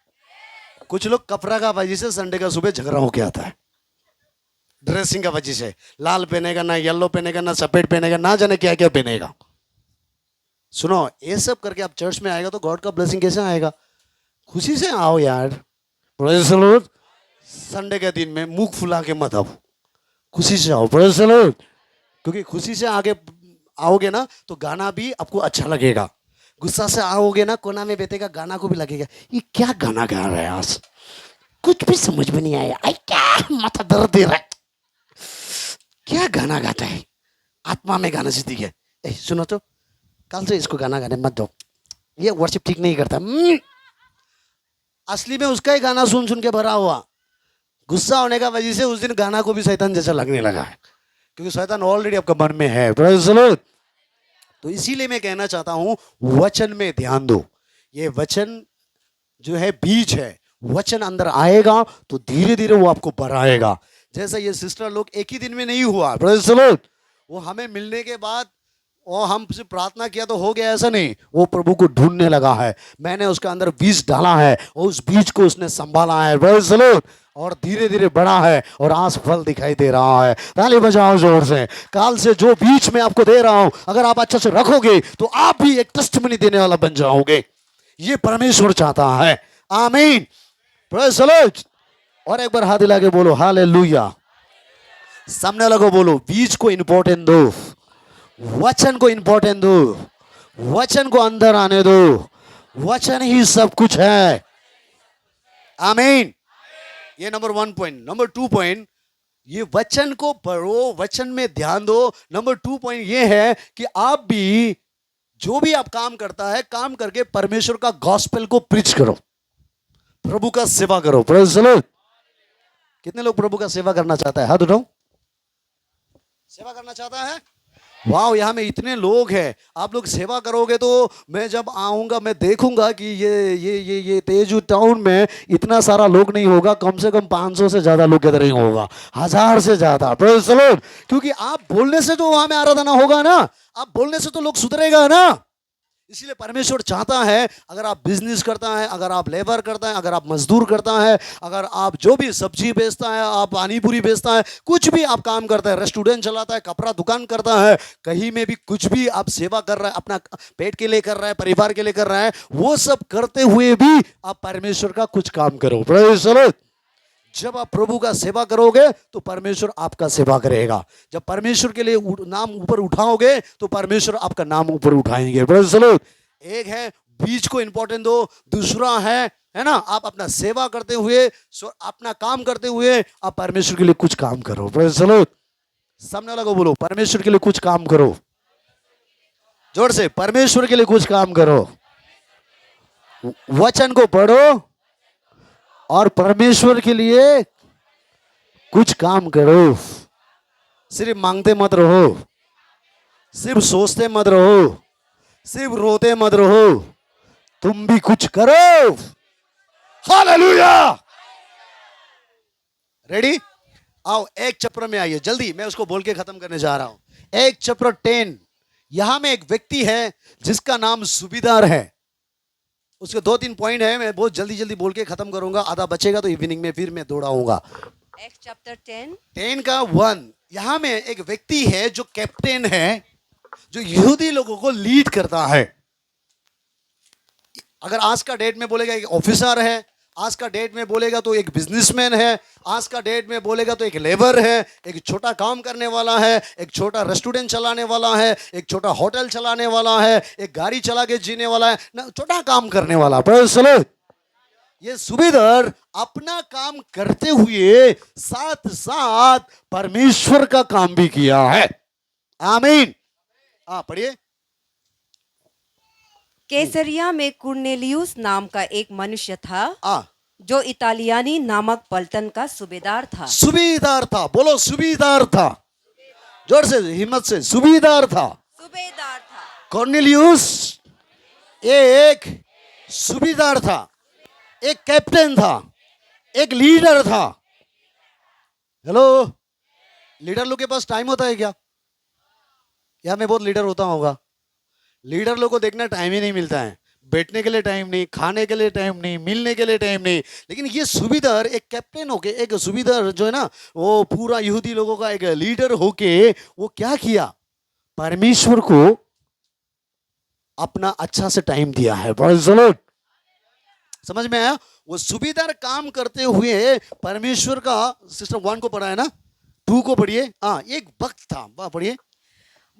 कुछ लोग कपड़ा का वजह से संडे का सुबह झगड़ा होके आता है, ड्रेसिंग का वजह से। लाल पहनेगा ना, येलो पहनेगा ना, सफेद पहनेगा, ना जाने क्या क्या पहनेगा। सुनो, ये सब करके आप चर्च में आएगा तो गॉड का ब्लेसिंग कैसे आएगा? खुशी से आओ यार। Praise the Lord. संडे के दिन में मुंह फुला के मत आओ, खुशी से आओ। Praise the Lord. क्योंकि खुशी से आगे आओगे ना तो गाना भी आपको अच्छा लगेगा। गुस्सा से आओगे ना, कोना में बैठेगा, गाना को भी लगेगा ये क्या गाना गा रहा है आज, कुछ भी समझ में नहीं आया, आई क्या माथा दर्द दे रहा है, क्या गाना गाता है, आत्मा में गाना सीधी है। सुनो तो, कल से इसको गाना गाने मत दो, ये वर्शिप ठीक नहीं करता। असली में उसका ही गाना सुन सुन के भरा हुआ। गुस्सा होने का वजह से उस दिन गाना को भी शैतान जैसा लगने लगा है, क्योंकि शैतान ऑलरेडी आपका मन में है। Praise the Lord. तो इसीलिए मैं कहना चाहता हूं, वचन में ध्यान दो। ये वचन जो है बीज है, वचन अंदर आएगा तो धीरे धीरे वो आपको बढ़ाएगा। जैसा ये सिस्टर लोग एक ही दिन में नहीं हुआ। Praise the Lord. वो हमें मिलने के बाद और हमसे प्रार्थना किया तो हो गया, ऐसा नहीं। वो प्रभु को ढूंढने लगा है, मैंने उसके अंदर बीज डाला है और उस बीज को उसने संभाला है। Praise the Lord. और धीरे धीरे बड़ा है और आज फल दिखाई दे रहा है। ताली बजाओ जोर से। काल से जो बीच में आपको दे रहा हूं, अगर आप अच्छे से रखोगे तो आप भी एक टेस्टिमनी देने वाला बन जाओगे। ये परमेश्वर चाहता है। आमीन। Praise the Lord. और एक बार हाथ हिला के बोलो हालेलुया। सामने लगो, बोलो बीज को इंपॉर्टेंट दो, वचन को इंपॉर्टेंट दो, वचन को अंदर आने दो। वचन ही सब कुछ है। आमीन। ये नंबर 1 पॉइंट। नंबर 2 पॉइंट, ये वचन को पढ़ो, वचन में ध्यान दो। नंबर 2 पॉइंट ये है कि आप भी जो भी आप काम करता है, काम करके परमेश्वर का गॉस्पेल को प्रीच करो, प्रभु का सेवा करो। Praise the Lord. कितने लोग प्रभु का सेवा करना चाहता है? हाथ उठाओ। सेवा करना चाहता है? वाह, यहाँ में इतने लोग हैं। आप लोग सेवा करोगे तो मैं जब आऊँगा मैं देखूंगा कि ये तेजू टाउन में इतना सारा लोग नहीं होगा, कम से कम 500 से ज़्यादा लोग गैदरिंग होगा, 1000 से ज़्यादा। Praise the Lord. क्योंकि आप बोलने से तो वहाँ में आराधना होगा ना, आप बोलने से तो लोग सुधरेगा ना। इसीलिए परमेश्वर चाहता है, अगर आप बिजनेस करता है, अगर आप लेबर करता है, अगर आप मजदूर करता है, अगर आप जो भी सब्जी बेचता है, आप पानी पूरी बेचता है, कुछ भी आप काम करता है, रेस्टोरेंट चलाता है, कपड़ा दुकान करता है, कहीं में भी कुछ भी आप सेवा कर रहा है, अपना पेट के लिए कर रहा है, परिवार के लिए कर रहा है, वो सब करते हुए भी आप परमेश्वर का कुछ काम करो। Praise the Lord. जब आप प्रभु का सेवा करोगे तो परमेश्वर आपका सेवा करेगा। जब परमेश्वर के लिए नाम ऊपर उठाओगे तो परमेश्वर आपका नाम ऊपर उठाएंगे। Praise the Lord. एक है बीज को इंपॉर्टेंट दो, दूसरा है ना, आप अपना सेवा करते हुए, अपना काम करते हुए आप परमेश्वर के लिए कुछ काम करो। Praise the Lord. सामने वाला को बोलो परमेश्वर के लिए कुछ काम करो। जोर से, परमेश्वर के लिए कुछ काम करो। वचन को पढ़ो और परमेश्वर के लिए कुछ काम करो। सिर्फ मांगते मत रहो, सिर्फ सोचते मत रहो, सिर्फ रोते मत रहो, तुम भी कुछ करो। हालेलुया। रेडी? आओ एक चैप्टर में आइए जल्दी, मैं उसको बोल के खत्म करने जा रहा हूं। एक चैप्टर 10। यहां में एक व्यक्ति है जिसका नाम सूबेदार है। उसके 2-3 पॉइंट है, मैं बहुत जल्दी जल्दी बोल के खत्म करूंगा, आधा बचेगा तो इवनिंग में फिर मैं दौड़ाऊंगा। Acts chapter 10. 10 का 1। यहां में एक व्यक्ति है जो कैप्टन है, जो यहूदी लोगों को लीड करता है। अगर आज का डेट में बोलेगा एक ऑफिसर है, आज का डेट में बोलेगा तो एक बिजनेसमैन है, आज का डेट में बोलेगा तो एक लेबर है, एक छोटा काम करने वाला है, एक छोटा रेस्टोरेंट चलाने वाला है, एक छोटा होटल चलाने वाला है, एक गाड़ी चला के जीने वाला है ना, छोटा काम करने वाला। Praise the Lord. ये सूबेदार अपना काम करते हुए साथ साथ परमेश्वर का काम भी किया है। आमीन। पढ़िए। कैसरिया में कुर्नेलियुस नाम का एक मनुष्य था आ जो इतालियानी नामक पलटन का सूबेदार था। सूबेदार था, बोलो सूबेदार था, जोर से हिम्मत से, सूबेदार था। सूबेदार था। कॉर्नेलियुस एक सूबेदार था, एक कैप्टन था, एक लीडर था। हेलो, लीडर लोग के पास टाइम होता है क्या? या मैं बहुत लीडर होता होगा? लीडर लोग को देखना टाइम ही नहीं मिलता है, बैठने के लिए टाइम नहीं, खाने के लिए टाइम नहीं, मिलने के लिए टाइम नहीं। लेकिन ये सूबेदार एक कैप्टन होके, एक सूबेदार जो है ना, वो पूरा यहूदी लोगों का एक लीडर होके वो क्या किया? परमेश्वर को अपना अच्छा से टाइम दिया है। Praise the Lord. समझ में आया? वो सूबेदार काम करते हुए परमेश्वर का, सिस्टर 1 को पढ़ा है ना, 2 को पढ़िए। एक भक्त था, वाह पढ़िए।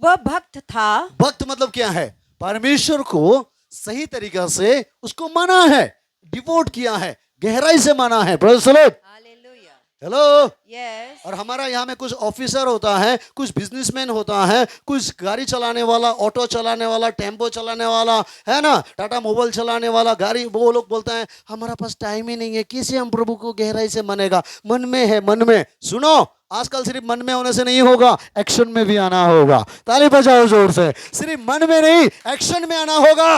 वह भक्त था। भक्त मतलब क्या है? परमेश्वर को सही तरीका से उसको माना है, डिवोट किया है, गहराई से माना है। Praise the Lord. Hallelujah. Hello. Yes. और हमारा यहाँ में कुछ ऑफिसर होता है, कुछ बिजनेसमैन होता है, कुछ गाड़ी चलाने वाला, ऑटो चलाने वाला, टेम्पो चलाने वाला है ना, टाटा मोबाइल चलाने वाला, गाड़ी, वो लोग बोलता है हमारा पास टाइम ही नहीं है, कैसे हम प्रभु को गहराई से मानेगा? मन में है, मन में। सुनो, आजकल सिर्फ मन में होने से नहीं होगा, एक्शन में भी आना होगा। ताली बजाओ जोर से। सिर्फ मन में नहीं, एक्शन में आना होगा।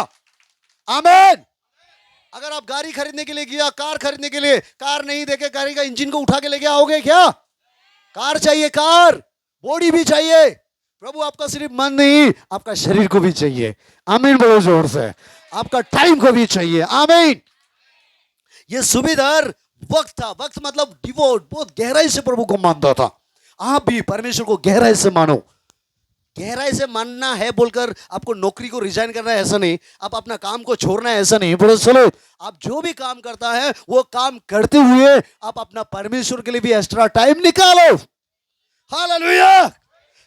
आमीन। अगर आप गाड़ी खरीदने के लिए गया, कार खरीदने के लिए, कार नहीं देके गाड़ी का इंजन को उठा के लेके आओगे क्या? कार चाहिए, कार, बॉडी भी चाहिए। प्रभु आपका सिर्फ मन नहीं, आपका शरीर को भी चाहिए। आमीन बोलो जोर से। आपका टाइम को भी चाहिए। आमीन। ये सूबेदार वक्त था। वक्त मतलब डिवोट, बहुत गहराई से प्रभु को मानता था। आप भी परमेश्वर को गहराई से मानो। गहराई से मानना है बोलकर आपको नौकरी को रिजाइन करना है ऐसा नहीं, आप अपना काम को छोड़ना है ऐसा नहीं। बोलो चलो, आप जो भी काम करता है वो काम करते हुए आप अपना परमेश्वर के लिए भी एक्स्ट्रा टाइम निकालो। हालेलुया।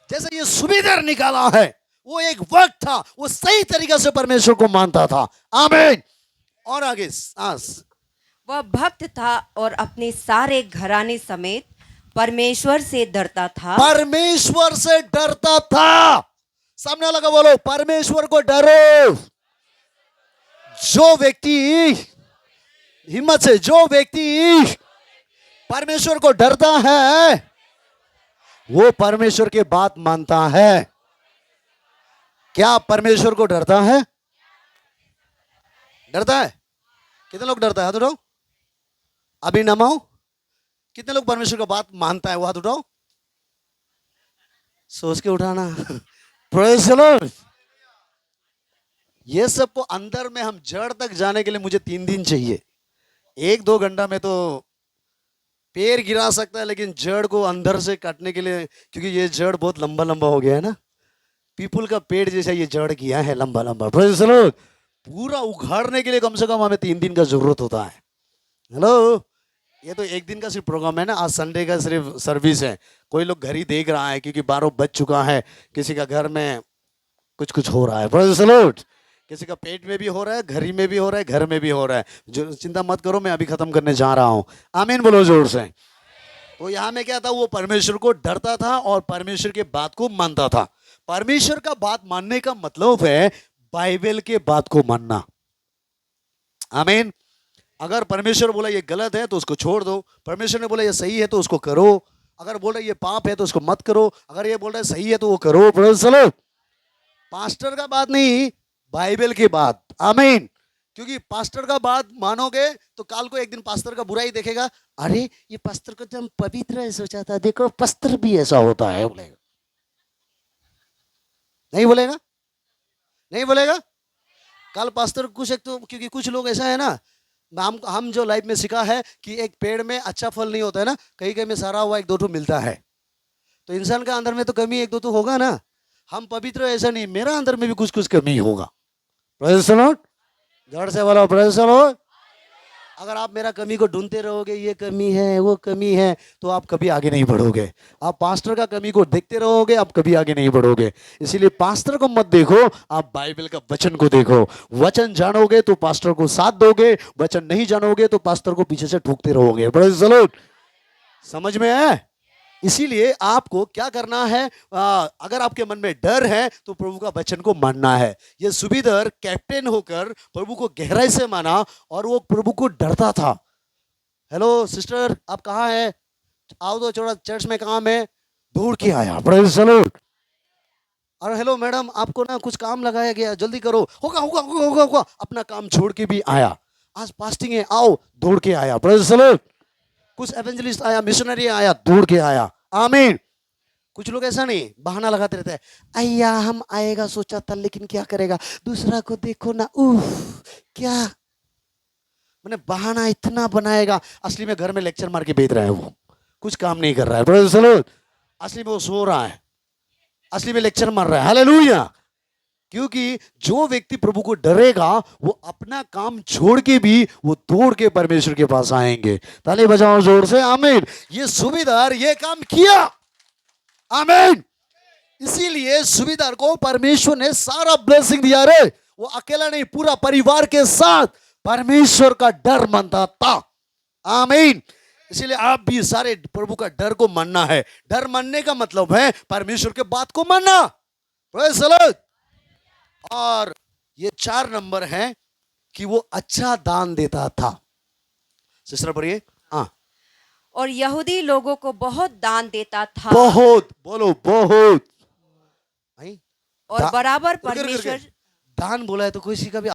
जैसे ये सूबेदार निकाला है, वो एक वक्त था, वो सही तरीके से परमेश्वर को मानता था। आमीन। और आगे वह भक्त था और अपने सारे घराने समेत परमेश्वर से डरता था। परमेश्वर से डरता था। सामने लगा बोलो, परमेश्वर को डरो। जो व्यक्ति, हिम्मत से, जो व्यक्ति परमेश्वर को डरता है वो परमेश्वर की बात मानता है। क्या परमेश्वर को डरता है? डरता है? कितने लोग डरता है? हाथ उठाओ। अभी नमाओ। कितने लोग परमेश्वर का बात मानता है? वो हाथ उठाओ। सोच के उठाना। Praise the Lord. ये सब को अंदर में हम जड़ तक जाने के लिए मुझे 3 दिन चाहिए। 1-2 घंटा में तो पैर गिरा सकता है, लेकिन जड़ को अंदर से काटने के लिए, क्योंकि ये जड़ बहुत लंबा लंबा हो गया है ना, पीपल का पेड़ जैसा ये जड़ किया है लंबा लंबा। Praise the Lord. पूरा उखाड़ने के लिए कम से कम हमें 3 दिन का जरूरत होता है। हेलो, ये तो 1 दिन का सिर्फ प्रोग्राम है ना, आज संडे का सिर्फ सर्विस है। कोई लोग घर ही देख रहा है क्योंकि 12 बज चुका है, किसी का घर में कुछ कुछ हो रहा है। Praise the Lord. किसी का पेट में भी हो रहा है, घर में भी हो रहा है, घर में भी हो रहा है। जो चिंता मत करो, मैं अभी खत्म करने जा रहा हूं। आमीन बोलो जोर से। तो यहाँ में क्या था? वो परमेश्वर को डरता था और परमेश्वर के बात को मानता था। परमेश्वर का बात मानने का मतलब है बाइबल के बात को मानना। आमीन। अगर परमेश्वर बोला ये गलत है तो उसको छोड़ दो, परमेश्वर ने बोला ये सही है तो उसको करो, अगर बोल रहा है ये पाप है तो उसको मत करो, अगर ये बोल रहा है सही है तो वो करो। चलो, पास्टर का बात नहीं, बाइबल की बात। आमीन। क्योंकि पास्टर का बात मानोगे तो काल को एक दिन पास्टर का बुराई देखेगा, अरे ये पास्टर को जब पवित्र है सोचा था, देखो पास्टर भी ऐसा होता है, बोलेगा। नहीं बोलेगा? नहीं बोलेगा? कल पास्टर कुछ एक तो, क्योंकि कुछ लोग ऐसा है ना, हम जो लाइफ में सीखा है कि एक पेड़ में अच्छा फल नहीं होता है ना, कहीं कहीं में सारा हुआ 1-2 मिलता है। तो इंसान का अंदर में तो कमी 1-2 होगा ना। हम पवित्र ऐसा नहीं, मेरा अंदर में भी कुछ कुछ कमी होगा। Praise the Lord. घर से बोलो प्रेज़ द लॉर्ड। अगर आप मेरा कमी को ढूंढते रहोगे, ये कमी है वो कमी है, तो आप कभी आगे नहीं बढ़ोगे। आप पास्टर का कमी को देखते रहोगे, आप कभी आगे नहीं बढ़ोगे। इसीलिए पास्टर को मत देखो, आप बाइबल का वचन को देखो। वचन जानोगे तो पास्टर को साथ दोगे, वचन नहीं जानोगे तो पास्टर को पीछे से ठोकते रहोगे। Praise the Lord. समझ में है? इसीलिए आपको क्या करना है, अगर आपके मन में डर है तो प्रभु का वचन को मानना है। ये सुबेदार कैप्टन होकर प्रभु को गहराई से माना और वो प्रभु को डरता था। हेलो सिस्टर, आप कहाँ हैं? आओ तो थोड़ा चर्च में काम है। दौड़ के आया। Praise the Lord. और हेलो मैडम, आपको ना कुछ काम लगाया गया, जल्दी करो। होगा होगा होगा होगा होगा। अपना काम छोड़ के भी आया। आज फास्टिंग है, आओ। दौड़ के आया। Praise the Lord. कुछ एवेंजलिस्ट आया, मिशनरी आया, दौड़ के आया। आमीन। कुछ लोग ऐसा नहीं, बहाना लगाते रहते हैं। अय्या हम आएगा सोचा था, लेकिन क्या करेगा, दूसरा को देखो ना, क्या मैंने बहाना इतना बनाएगा। असली में घर में लेक्चर मार के भेज रहा है, वो कुछ काम नहीं कर रहा है। Praise the Lord. असली में वो सो रहा है, असली में लेक्चर मार रहा है। हालेलुया। क्योंकि जो व्यक्ति प्रभु को डरेगा वो अपना काम छोड़ के भी वो दौड़ के परमेश्वर के पास आएंगे। ताली बजाओ जोर से। आमीन। ये सुबेदार ये काम किया। आमीन। इसीलिए सुबेदार को परमेश्वर ने सारा ब्लेसिंग दिया रे। वो अकेला नहीं, पूरा परिवार के साथ परमेश्वर का डर मानता था। आमीन। इसीलिए आप भी सारे प्रभु का डर को मानना है। डर मानने का मतलब है परमेश्वर के बात को मानना। Praise the Lord. और ये 4 नंबर है कि वो अच्छा दान देता था। सिस्टर पढ़िए। हाँ। और यहूदी लोगों को बहुत दान देता था। बहुत, बोलो बहुत। और बराबर रुक, रुक, रुक, रुक। परमेश्वर दान बोला है तो किसी का भी